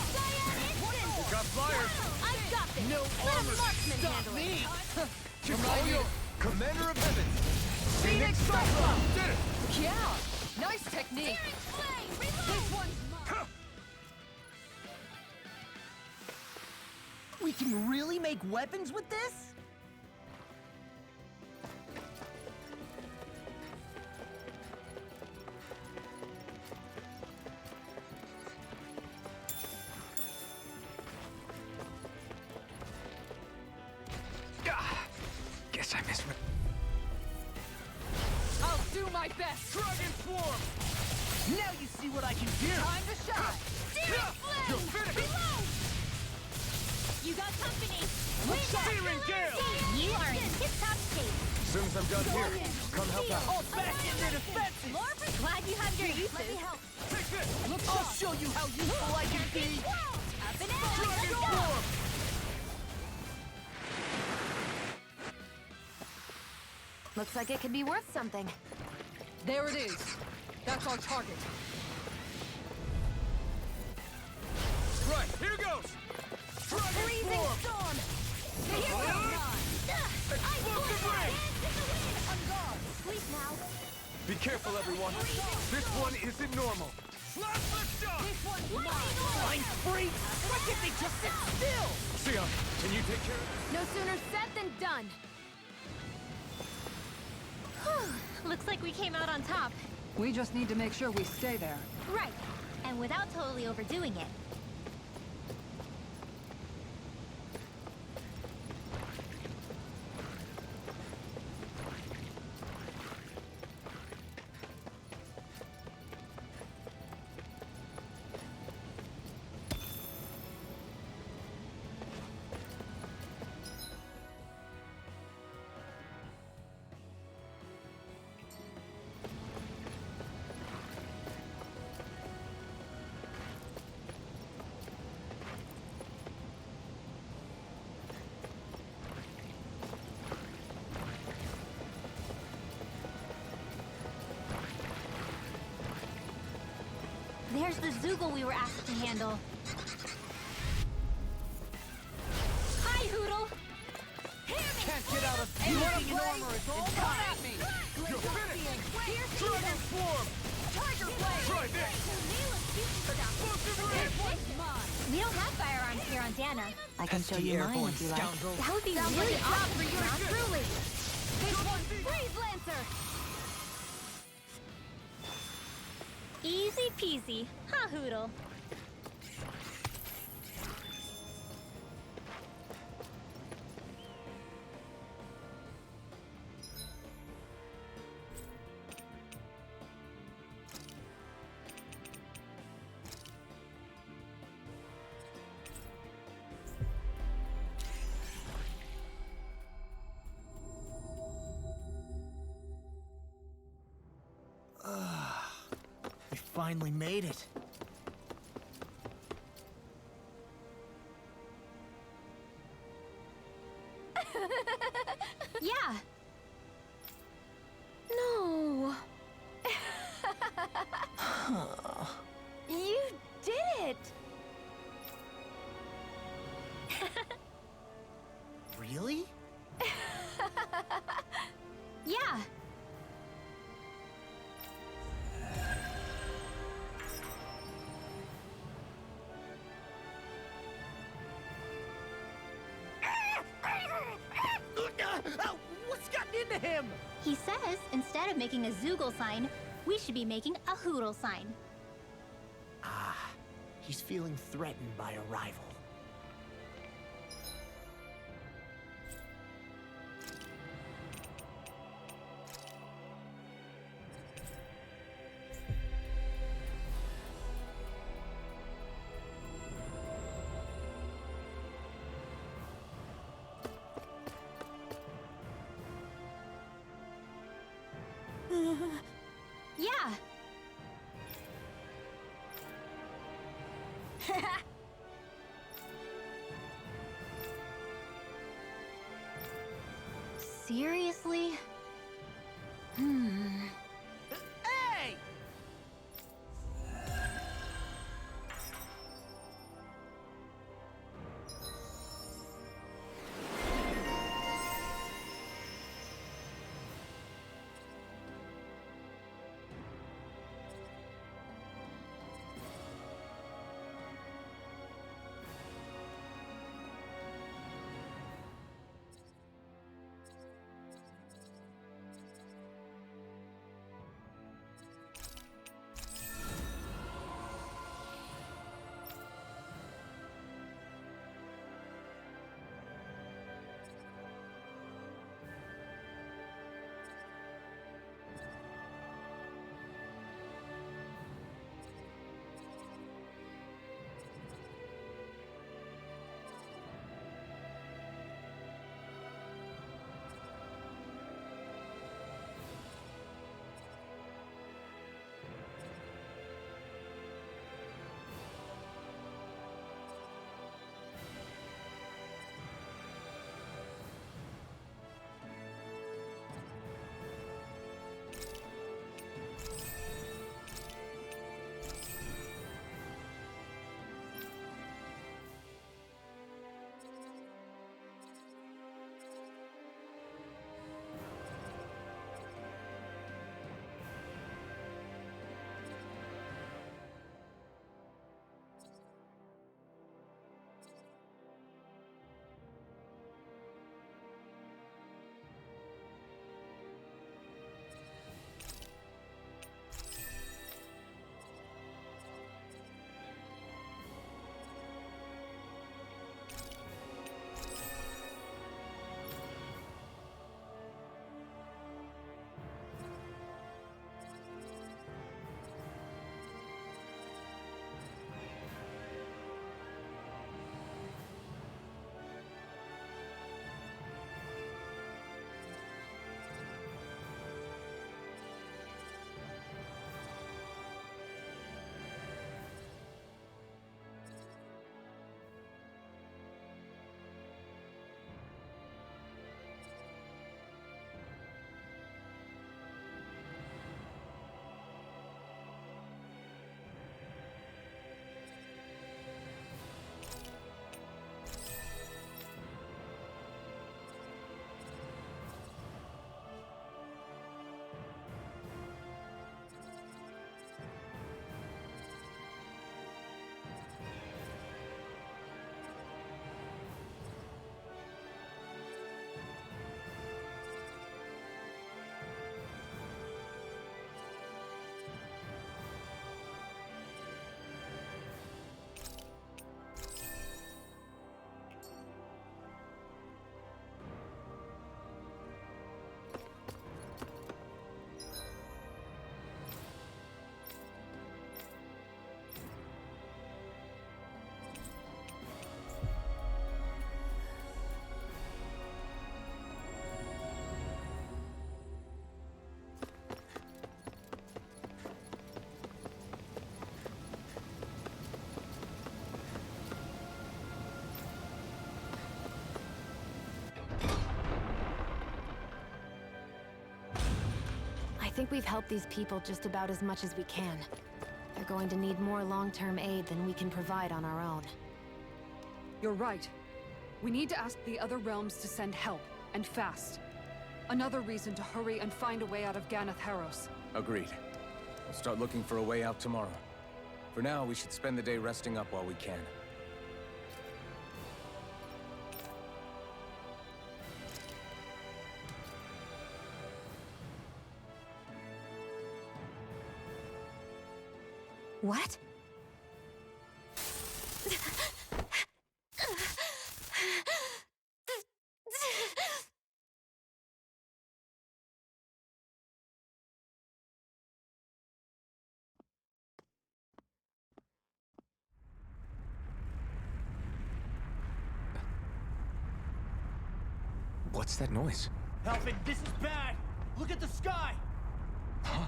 instant! Got fire! I've got this! No Let a armor marksman stop handle it! me! All yours! Commander of Heavens! Phoenix Cyclone! Did it! Yeah. Nice technique. This one's mine. We can really make weapons with this? Guess I missed. I'll do my best. Dragon form! Now you see what I can do! Time to shine! You're finished! You got company! Searing gale! You are in tip-top shape! As soon as I'm done here, come help out. All back in their defenses! Glad you have your uses. Take this! I'll show you how useful I can be! Up and out! Dragon Let's go! form! Looks like it could be worth something. There it is. That's our target. Right, here goes! Dragon form! storm! Explosive ray! Sleep now. Be careful, everyone. This one isn't normal. Plasma shock! Flying freaks! Why can't they just sit still? Sion, can you take care of this? No sooner said than done. Looks like we came out on top. We just need to make sure we stay there. Right. And without totally overdoing it. There's the Zoogle we were asked to handle. Hi, Hoodle! Can't get out of anything in armor is all Come at me! You're finished! Dragon form! Try this! Explosive ray! We don't have firearms here on Dana. I can show Pesky you mine airborne if you like. scoundrel. That would be Sounds really like a job awesome for yours not truly. This one's Freeze Lancer! Easy peasy, huh, Hoodle? We finally made it. Yeah. No. You did it! Really? Yeah. What's gotten into him? He says instead of making a Zoogle sign, we should be making a Hoodle sign. Ah, he's feeling threatened by a rival. Yeah. Seriously? Hey! think we've helped these people just about as much as we can. They're going to need more long-term aid than we can provide on our own. You're right. We need to ask the other realms to send help, and fast. Another reason to hurry and find a way out of Ganath Haros. Agreed. We'll start looking for a way out tomorrow. For now, we should spend the day resting up while we can. What? What's that noise? Alvin, this is bad! Look at the sky! Huh?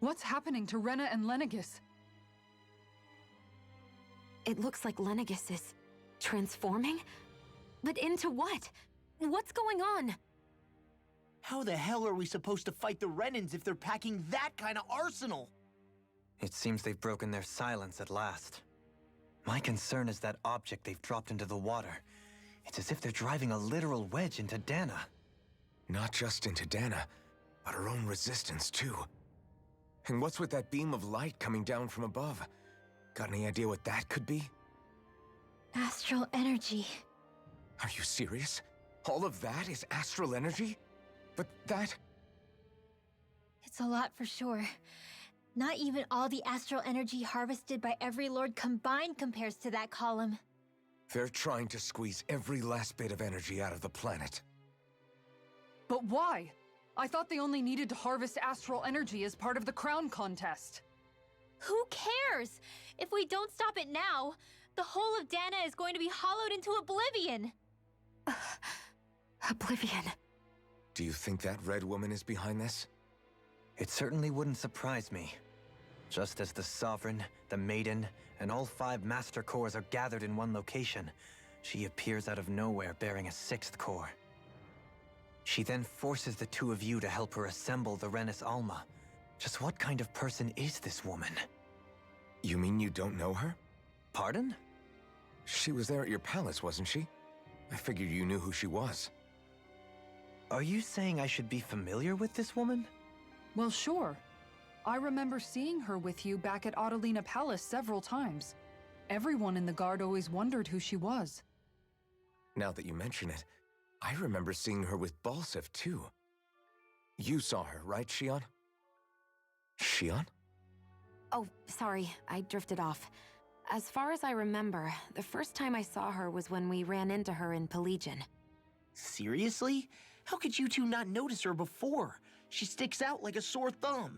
What's happening to Rena and Lenegis? It looks like Lenegis is transforming? But into what? What's going on? How the hell are we supposed to fight the Renans if they're packing that kind of arsenal? It seems they've broken their silence at last. My concern is that object they've dropped into the water. It's as if they're driving a literal wedge into Dana. Not just into Dana, but her own resistance, too. And what's with that beam of light coming down from above? Got any idea what that could be? Astral energy. Are you serious? All of that is astral energy? But that... It's a lot for sure. Not even all the astral energy harvested by every lord combined compares to that column. They're trying to squeeze every last bit of energy out of the planet. But why? I thought they only needed to harvest astral energy as part of the crown contest. Who cares? If we don't stop it now, the whole of Dana is going to be hollowed into oblivion. Oblivion. Do you think that red woman is behind this? It certainly wouldn't surprise me. Just as the Sovereign, the Maiden, and all 5 Master Cores are gathered in one location, she appears out of nowhere bearing a 6th core. She then forces the 2 of you to help her assemble the Renis Alma. Just what kind of person is this woman? You mean you don't know her? Pardon? She was there at your palace, wasn't she? I figured you knew who she was. Are you saying I should be familiar with this woman? Well, sure. I remember seeing her with you back at Adelina Palace several times. Everyone in the guard always wondered who she was. Now that you mention it, I remember seeing her with Balsif, too. You saw her, right, Shion? Shion? Oh, sorry, I drifted off. As far as I remember, the first time I saw her was when we ran into her in Pelagian. Seriously? How could you two not notice her before? She sticks out like a sore thumb.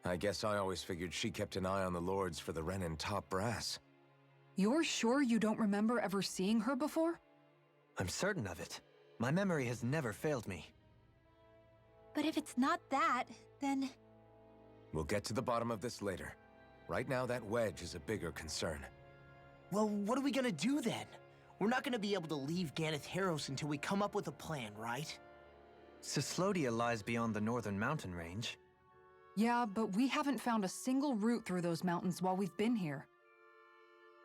I guess I always figured she kept an eye on the lords for the Renin top brass. You're sure you don't remember ever seeing her before? I'm certain of it. My memory has never failed me. But if it's not that, then... We'll get to the bottom of this later. Right now, that wedge is a bigger concern. Well, what are we gonna do then? We're not gonna be able to leave Ganeth Harros until we come up with a plan, right? Cislodia lies beyond the northern mountain range. Yeah, but we haven't found a single route through those mountains while we've been here.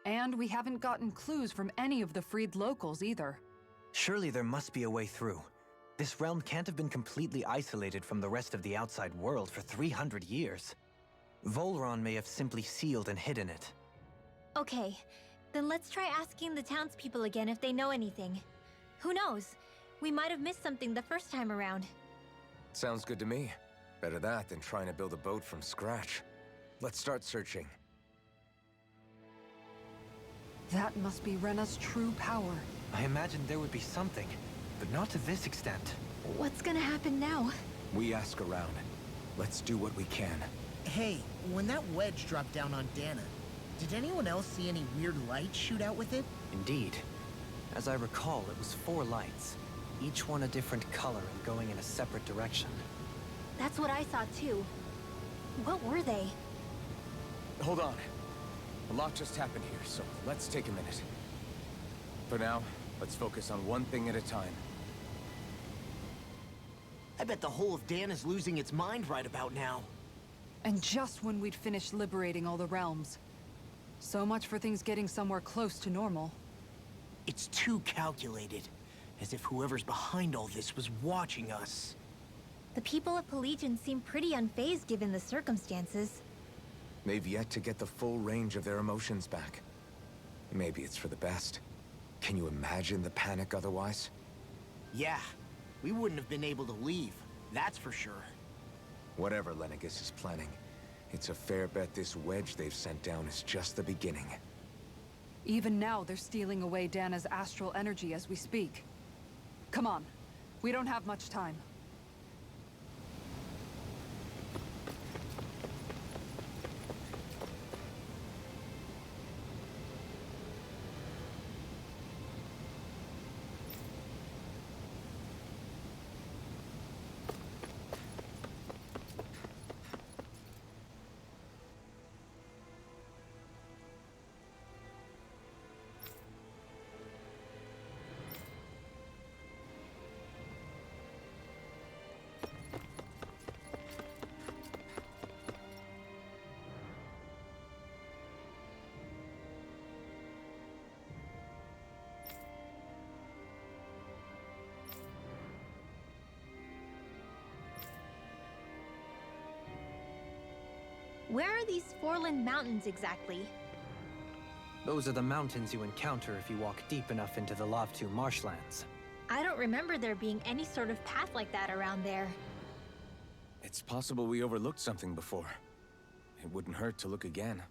And we haven't gotten clues from any of the freed locals either. Surely there must be a way through. This realm can't have been completely isolated from the rest of the outside world for 300 years. Volron may have simply sealed and hidden it. Okay, then let's try asking the townspeople again if they know anything. Who knows? We might have missed something the first time around. Sounds good to me. Better that than trying to build a boat from scratch. Let's start searching. That must be Rena's true power. I imagined there would be something, but not to this extent. What's gonna happen now? We ask around. Let's do what we can. Hey, when that wedge dropped down on Dana, did anyone else see any weird lights shoot out with it? Indeed. As I recall, it was 4 lights, each one a different color and going in a separate direction. That's what I saw too. What were they? Hold on. A lot just happened here, so let's take a minute. For now, let's focus on one thing at a time. I bet the whole of Dan is losing its mind right about now. And just when we'd finished liberating all the realms. So much for things getting somewhere close to normal. It's too calculated, as if whoever's behind all this was watching us. The people of Pelegion seem pretty unfazed given the circumstances. They've yet to get the full range of their emotions back. Maybe it's for the best. Can you imagine the panic otherwise? Yeah, we wouldn't have been able to leave, that's for sure. Whatever Lenegis is planning, it's a fair bet this wedge they've sent down is just the beginning. Even now, they're stealing away Dana's astral energy as we speak. Come on. We don't have much time. Where are these Foreland Mountains exactly? Those are the mountains you encounter if you walk deep enough into the Lavtu marshlands. I don't remember there being any sort of path like that around there. It's possible we overlooked something before. It wouldn't hurt to look again.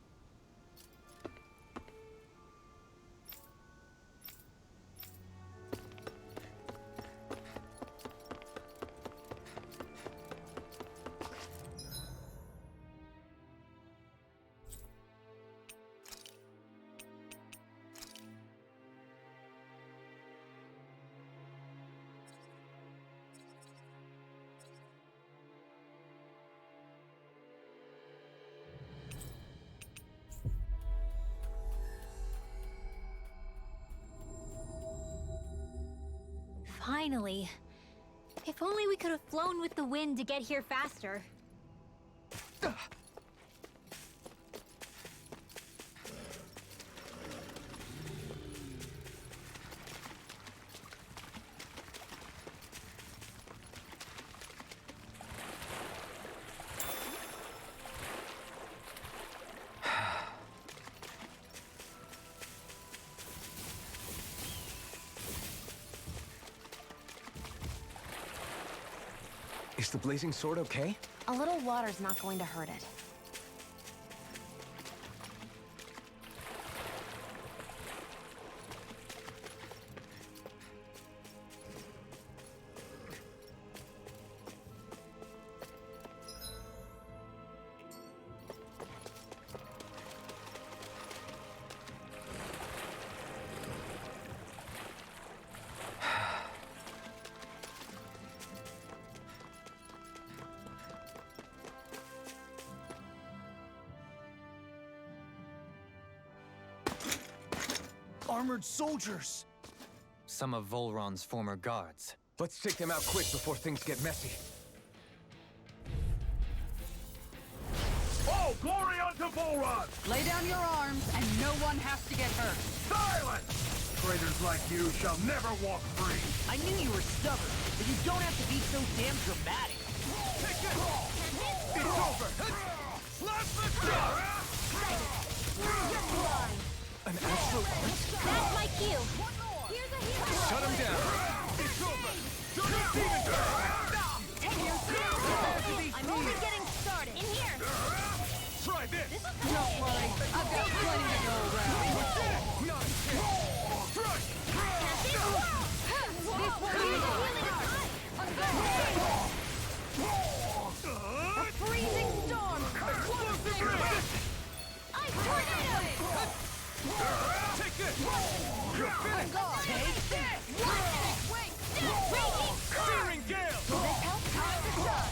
Finally. If only we could have flown with the wind to get here faster. Is the blazing sword okay? A little water's not going to hurt it. armored soldiers. Some of Volron's former guards. Let's take them out quick before things get messy. All glory unto Volron! Lay down your arms, and no one has to get hurt. Silence! Traitors like you shall never walk free. I knew you were stubborn, but you don't have to be so damn dramatic. Take it! It's over! Slap the shot! An astral arch? That's my cue. Here's a hero. Shut him down! It's over! Do the demon I'm only getting started. In here. Try this! Don't worry, I've got plenty to go around. Not a chance! Strike! This one is a healing a freezing storm! Explosive resist! Ice tornado. Take it! You're finished! Take this. Wait. Raging storm. Searing gale! This helps calm the sun.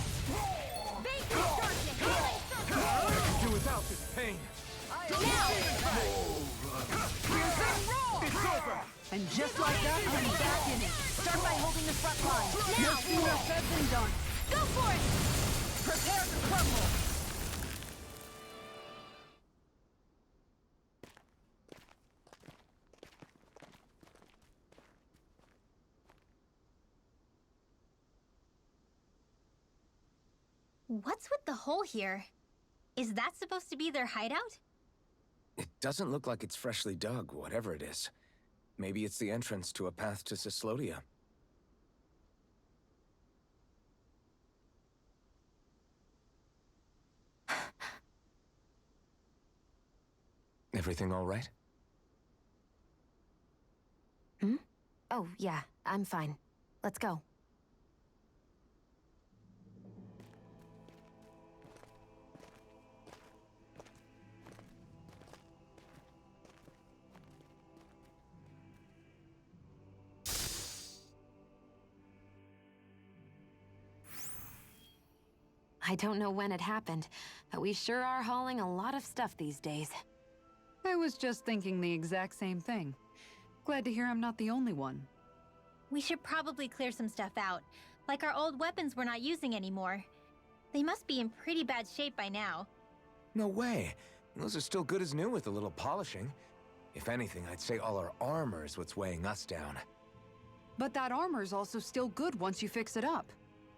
Base distortion. Healing circle. I can do without this pain. Now. Piercing roar! It's over! And just like that, I'm back in it. Start by holding the front line. No sooner said than done. Go for it. Prepare to crumble. What's with the hole here? Is that supposed to be their hideout? It doesn't look like it's freshly dug, whatever it is. Maybe it's the entrance to a path to Cyslodia. Everything all right? Oh, yeah, I'm fine. Let's go. I don't know when it happened, but we sure are hauling a lot of stuff these days. I was just thinking the exact same thing. Glad to hear I'm not the only one. We should probably clear some stuff out, like our old weapons we're not using anymore. They must be in pretty bad shape by now. No way. Those are still good as new with a little polishing. If anything, I'd say all our armor is what's weighing us down. But that armor's also still good once you fix it up.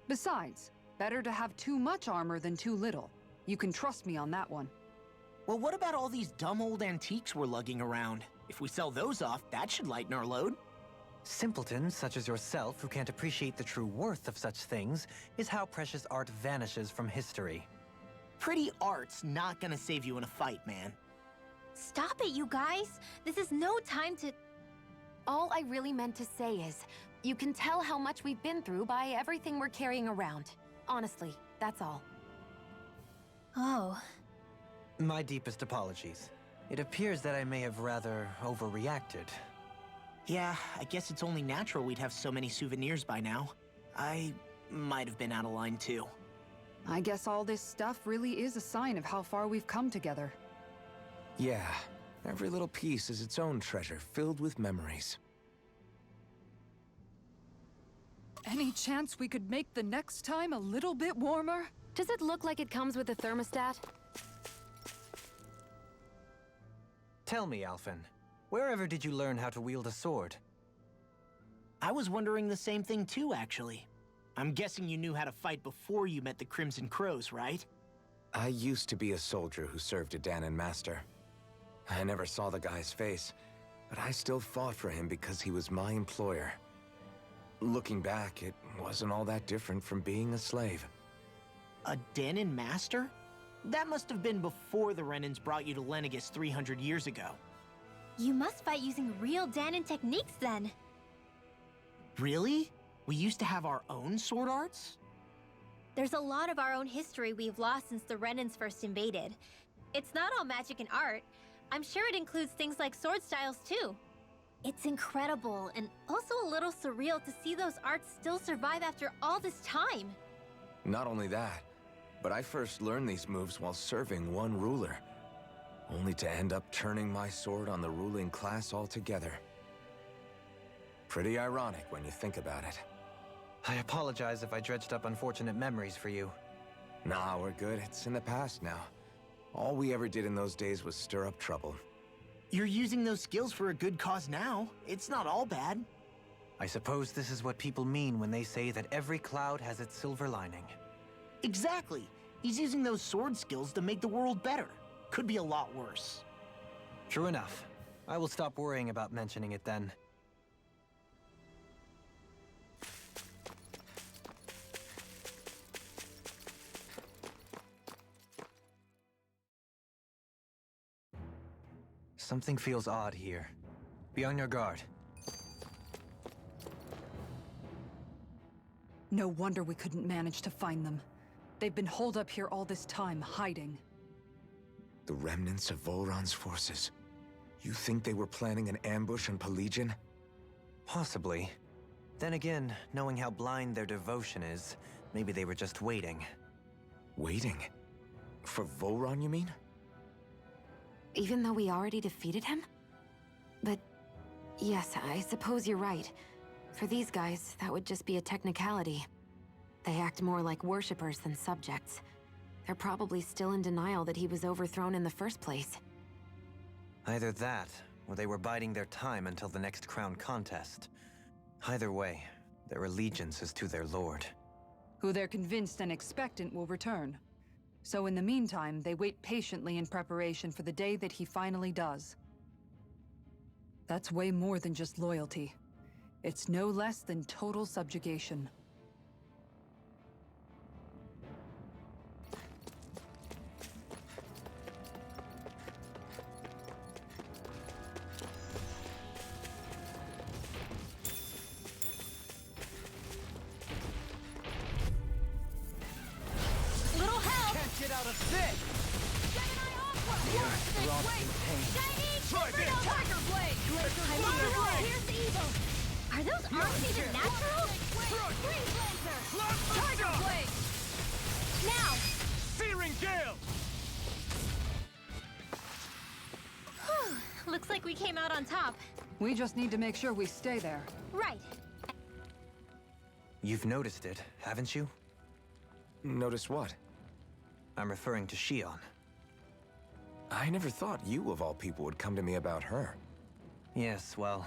Besides, better to have too much armor than too little. You can trust me on that one. Well, what about all these dumb old antiques we're lugging around? If we sell those off, that should lighten our load. Simpletons such as yourself who can't appreciate the true worth of such things is how precious art vanishes from history. Pretty art's not gonna save you in a fight, man. Stop it, you guys! This is no time to... All I really meant to say is, you can tell how much we've been through by everything we're carrying around. Honestly, that's all. Oh. My deepest apologies. It appears that I may have rather overreacted. Yeah, I guess it's only natural we'd have so many souvenirs by now. I might have been out of line too. I guess all this stuff really is a sign of how far we've come together. Yeah, every little piece is its own treasure, filled with memories. Any chance we could make the next time a little bit warmer? Does it look like it comes with a thermostat? Tell me, Alphen, wherever did you learn how to wield a sword? I was wondering the same thing too, actually. I'm guessing you knew how to fight before you met the Crimson Crows, right? I used to be a soldier who served a Danon master. I never saw the guy's face, but I still fought for him because he was my employer. Looking back, it wasn't all that different from being a slave. A Danon master? That must have been before the Renans brought you to Lenegis 300 years ago. You must fight using real Danon techniques then. Really? We used to have our own sword arts? There's a lot of our own history we've lost since the Renans first invaded. It's not all magic and art. I'm sure it includes things like sword styles too. It's incredible and also a little surreal to see those arts still survive after all this time. Not only that, but I first learned these moves while serving one ruler. only to end up turning my sword on the ruling class altogether. Pretty ironic when you think about it. I apologize if I dredged up unfortunate memories for you. Nah, we're good. It's in the past now. All we ever did in those days was stir up trouble. You're using those skills for a good cause now. It's not all bad. I suppose this is what people mean when they say that every cloud has its silver lining. Exactly. He's using those sword skills to make the world better. Could be a lot worse. True enough. I will stop worrying about mentioning it then. Something feels odd here. Be on your guard. No wonder we couldn't manage to find them. They've been holed up here all this time, hiding. The remnants of Volron's forces. You think they were planning an ambush on Pelegion? Possibly. Then again, knowing how blind their devotion is, maybe they were just waiting. Waiting? For Volron, you mean? Even though we already defeated him? But yes, I suppose you're right. For these guys, that would just be a technicality. They act more like worshippers than subjects. They're probably still in denial that he was overthrown in the first place. Either that, or they were biding their time until the next crown contest. Either way, their allegiance is to their lord. Who they're convinced and expectant will return. So in the meantime, they wait patiently in preparation for the day that he finally does. That's way more than just loyalty. It's no less than total subjugation. Little help! Can't get out of this! Gemini Aqua! Shiny Try this! Tiger Blade! I wonder here's evil! Are those arms even natural? Freeze Lancer! Tiger Blade! Now! Searing Gale! Looks like we came out on top. We just need to make sure we stay there. Right. You've noticed it, haven't you? Notice what? I'm referring to Shion. I never thought you, of all people, would come to me about her. Yes, well,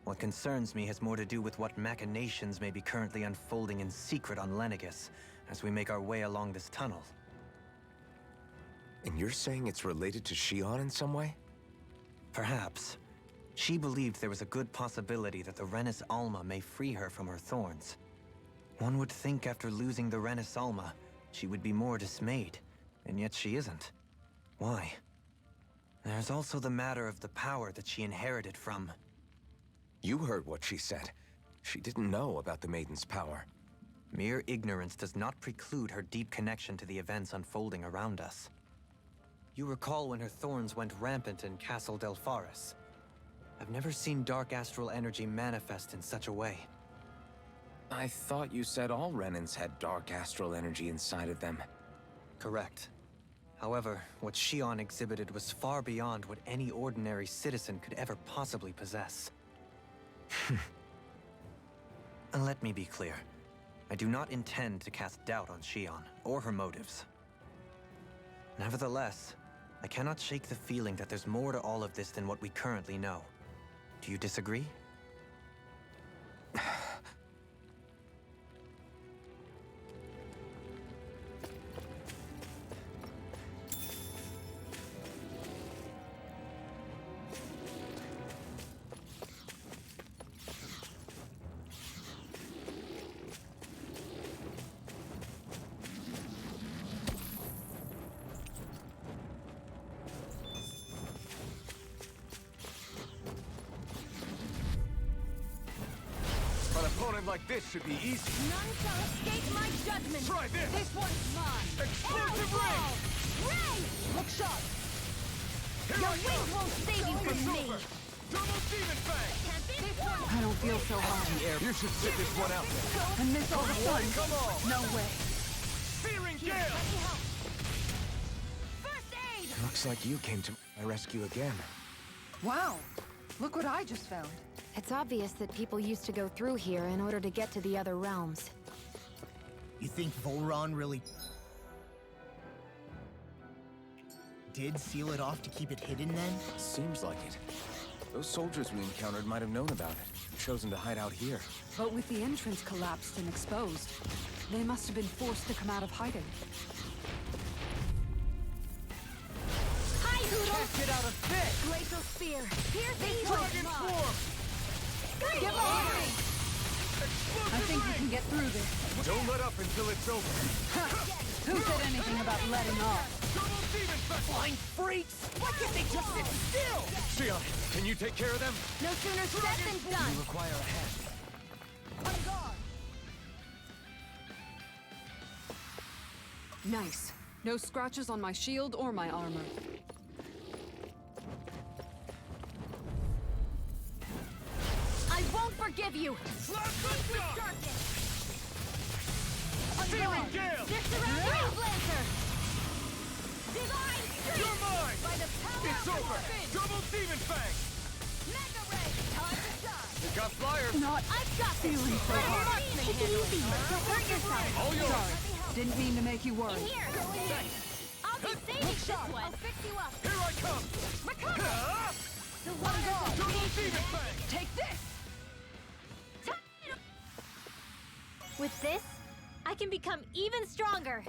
what concerns me has more to do with what machinations may be currently unfolding in secret on Lenegis as we make our way along this tunnel. And you're saying it's related to Shion in some way? Perhaps. She believed there was a good possibility that the Renis Alma may free her from her thorns. One would think after losing the Renis Alma, she would be more dismayed, and yet she isn't. Why? There's also the matter of the power that she inherited from... You heard what she said. She didn't know about the Maiden's power. Mere ignorance does not preclude her deep connection to the events unfolding around us. You recall when her thorns went rampant in Castle Delpharis. I've never seen dark astral energy manifest in such a way. I thought you said all Renins had dark astral energy inside of them. Correct. However, what Shion exhibited was far beyond what any ordinary citizen could ever possibly possess. And let me be clear. I do not intend to cast doubt on Shion, or her motives. Nevertheless, I cannot shake the feeling that there's more to all of this than what we currently know. Do you disagree? An opponent like this should be easy. None shall escape my judgment. Try this! This one's mine. Explosive ray! Ray! Look sharp. Here Your I wings come! won't save you from It's me. over! Double Demon Fang! I don't feel so hot. You should sit this one out then. And miss all the sun. Come on! No way. Searing Gale! First aid! Looks like you came to... I rescue again. Wow! Look what I just found. It's obvious that people used to go through here in order to get to the other realms. You think Volron really did seal it off to keep it hidden then? Seems like it. Those soldiers we encountered might have known about it, chosen to hide out here. But with the entrance collapsed and exposed, they must have been forced to come out of hiding. Hi, Doodle! Can't get out of this! Glacial Spear! Here's the Dragon form! Give up! I think we can get through this. Don't let up until it's over. Who said anything about letting off? Double demon fest! Blind freaks! Why can't they just sit still? Xion, can you take care of them? No sooner said than done! You require a hand. Nice. No scratches on my shield or my armor. I won't forgive you! Searing Gale! Brave Lancer! Divine You're mine! by the power It's of over! Orphan! Double demon fang! Mega Ray! Time to shine! You got flyers! Not I've got this! feeling so hard. Take it easy! Don't hurt yourself! All yours! Sorry. Didn't mean to make you worry. In here! I'll be saving this one! I'll fix you up! Here I come! Recover! Ah! The waters of Double demon fang! Take this! With this, I can become even stronger!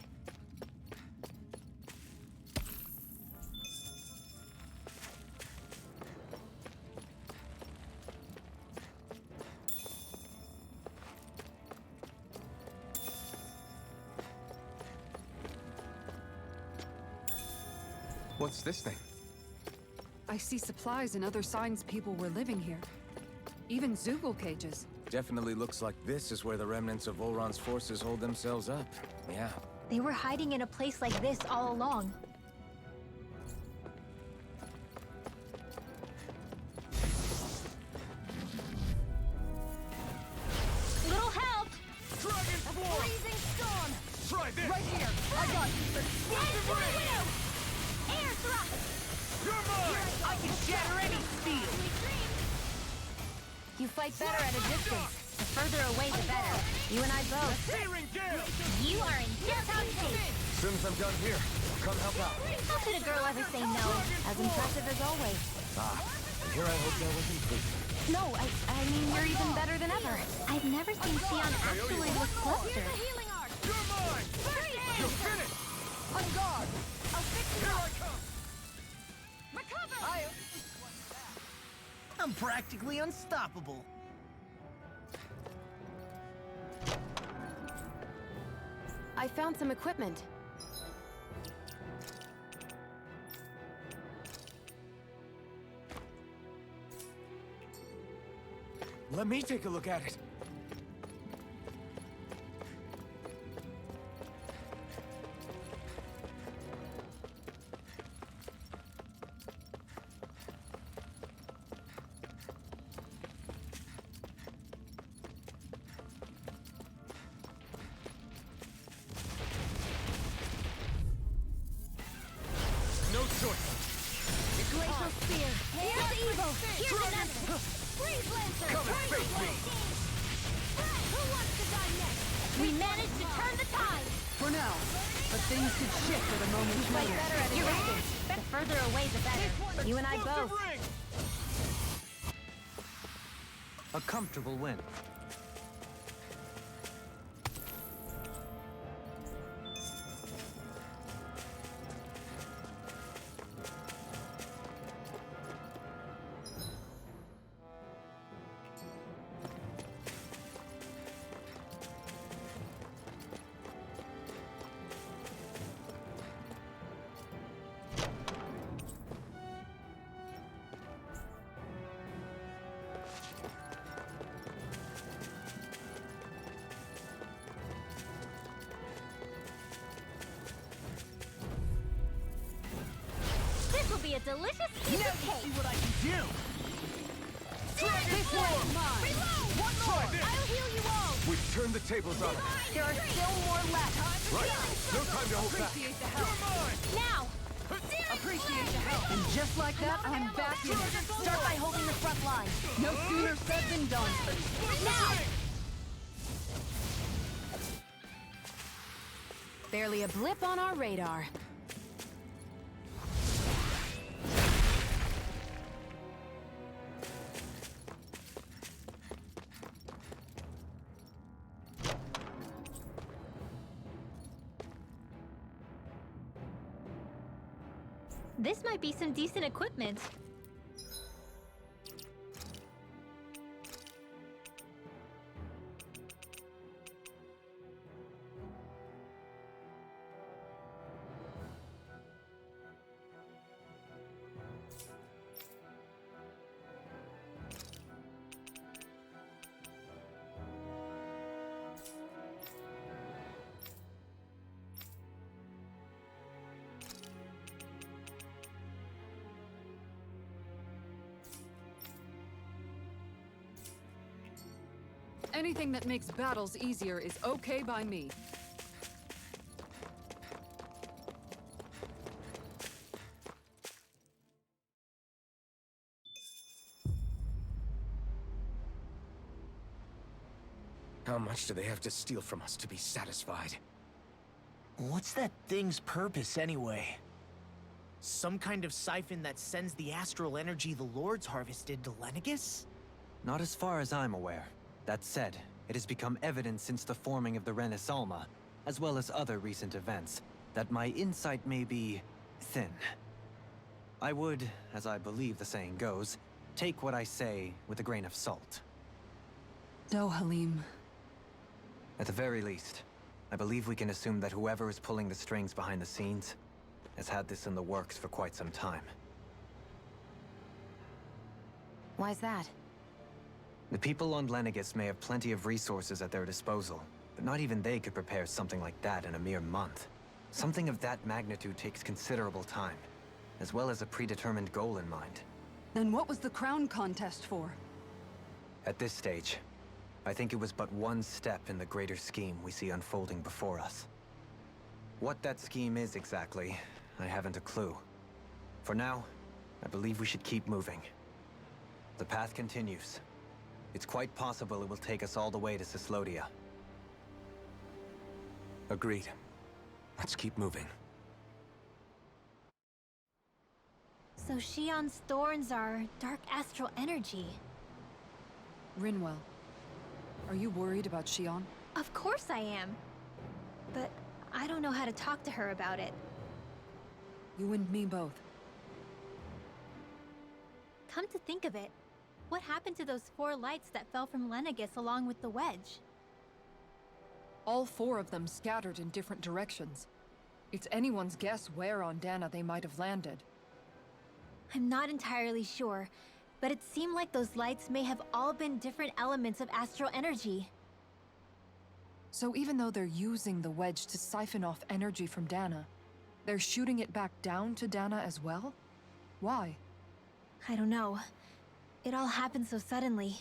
What's this thing? I see supplies and other signs people were living here. Even Zoogle cages. Definitely looks like this is where the remnants of Volron's forces hold themselves up. Yeah. They were hiding in a place like this all along. Little help! Dragon form! Freezing storm! Try this! Right here! I got you! Dead widow! Air thrust! You're mine! I can shatter any steel! You fight better at a distance. The further away, the better. You and I both. Searing Gale! You are in discount shape! As soon as I'm done here, I'll come help out. How could a girl ever say no? As impressive as always. Ah, and here I hope that wasn't proof. No, I mean, you're even better than ever. I've never seen Xion actually look flustered. You're mine! You're finished! On guard! Here I come! I'm practically unstoppable. I found some equipment. Let me take a look at it. No choice! Glacial Spear. Here's evil! Here's an essence! Freeze Lancer! Come and face me! Who wants to die next? We managed to turn the tide! For now. But things could shift at a moment's Fight notice. better at a distance. The further away, the better. You and I Explosive both. ring! A comfortable win. This will be a delicious piece of See cake! what I can do! Dragon form! Reload! One more! I'll heal you all! We've turned the tables on it. There are still more left. Right. No time to hold back. Appreciate the You're help. mine! Now! Appreciate the help. And just like that, I'm back in it. Start by holding the front line. No sooner said than done. Now! Barely a blip on our radar. This might be some decent equipment. Anything that makes battles easier is okay by me. How much do they have to steal from us to be satisfied? What's that thing's purpose, anyway? Some kind of siphon that sends the astral energy the Lords harvested to Lenegis? Not as far as I'm aware. That said, it has become evident since the forming of the Renis Alma, as well as other recent events, that my insight may be thin. I would, as I believe the saying goes, take what I say with a grain of salt. Dohalim. At the very least, I believe we can assume that whoever is pulling the strings behind the scenes has had this in the works for quite some time. Why's that? The people on Lenegis may have plenty of resources at their disposal, but not even they could prepare something like that in a mere month. Something of that magnitude takes considerable time, as well as a predetermined goal in mind. Then what was the crown contest for? At this stage, I think it was but one step in the greater scheme we see unfolding before us. What that scheme is exactly, I haven't a clue. For now, I believe we should keep moving. The path continues. It's quite possible it will take us all the way to Cislodia. Agreed. Let's keep moving. So Shion's thorns are dark astral energy. Rinwell. Are you worried about Shion? Of course I am. But I don't know how to talk to her about it. You and me both. Come to think of it, what happened to those 4 lights that fell from Lenegis along with the wedge? All 4 of them scattered in different directions. It's anyone's guess where on Dana they might have landed. I'm not entirely sure, but it seemed like those lights may have all been different elements of astral energy. So even though they're using the wedge to siphon off energy from Dana, they're shooting it back down to Dana as well? Why? I don't know. It all happened so suddenly.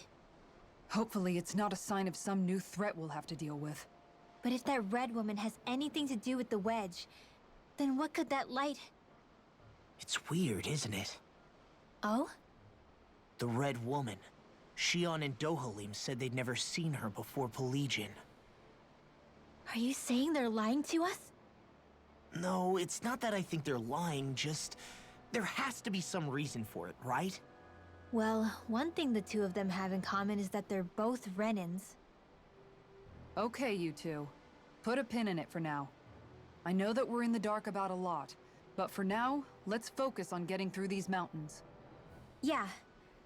Hopefully it's not a sign of some new threat we'll have to deal with. But if that red woman has anything to do with the wedge, then what could that light... It's weird, isn't it? Oh? The Red Woman. Shion and Dohalim said they'd never seen her before Pelegion. Are you saying they're lying to us? No, it's not that I think they're lying, just... there has to be some reason for it, right? Well, one thing the 2 of them have in common is that they're both Renins. Okay, you 2. Put a pin in it for now. I know that we're in the dark about a lot, but for now, let's focus on getting through these mountains. Yeah,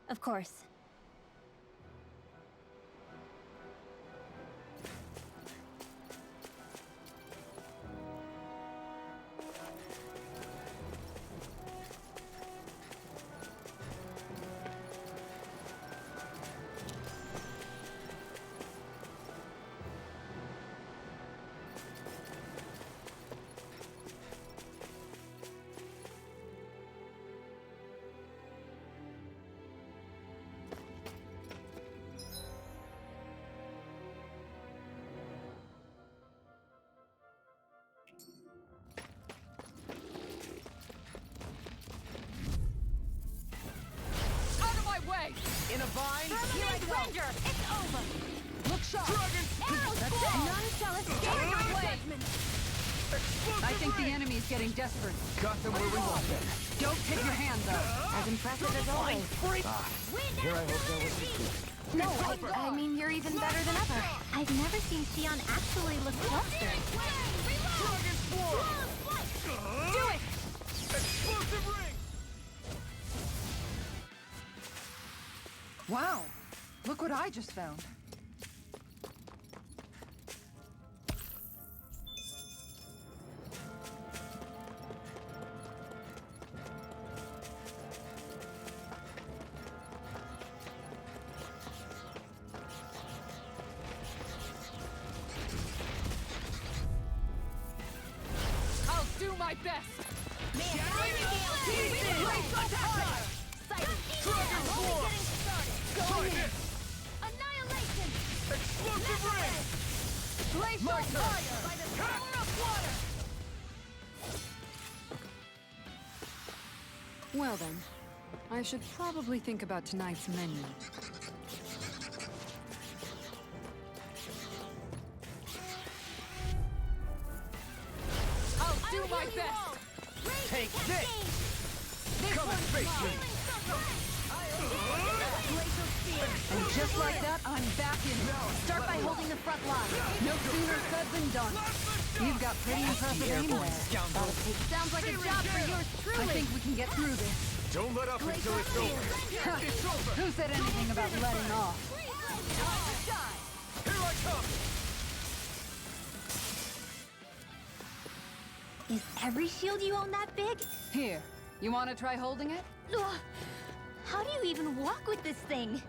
of course. divine! Permanent render! It's over! Look sharp! Arrow That's squall! it. None shall escape your judgment! I think the enemy's getting desperate. Got them where we want them. Don't tip your hand, though. As impressive as always. Here I hope that was the truth. No, I mean, you're even better than ever. I've never seen Shion actually look flustered. Dragon Swarm! Do it! Explosive ring! Wow. Look what I just found. I'll do my best. Dragon Swarm! Try this! Annihilation! Explosive ring! Glacial fire by the power of water! Well then, I should probably think about tonight's menu. I'll do my best. Take this! Come and face me! And just like that, I'm back in it. Start by holding the front line. No sooner said than done. You've got pretty impressive aim there. Sounds like a job for yours I truly. think we can get through this. Don't let up until it's over! It's over! Who said anything about letting off? Here I come! Is every shield you own that big? Here, you want to try holding it? Ugh. How do you even walk with this thing?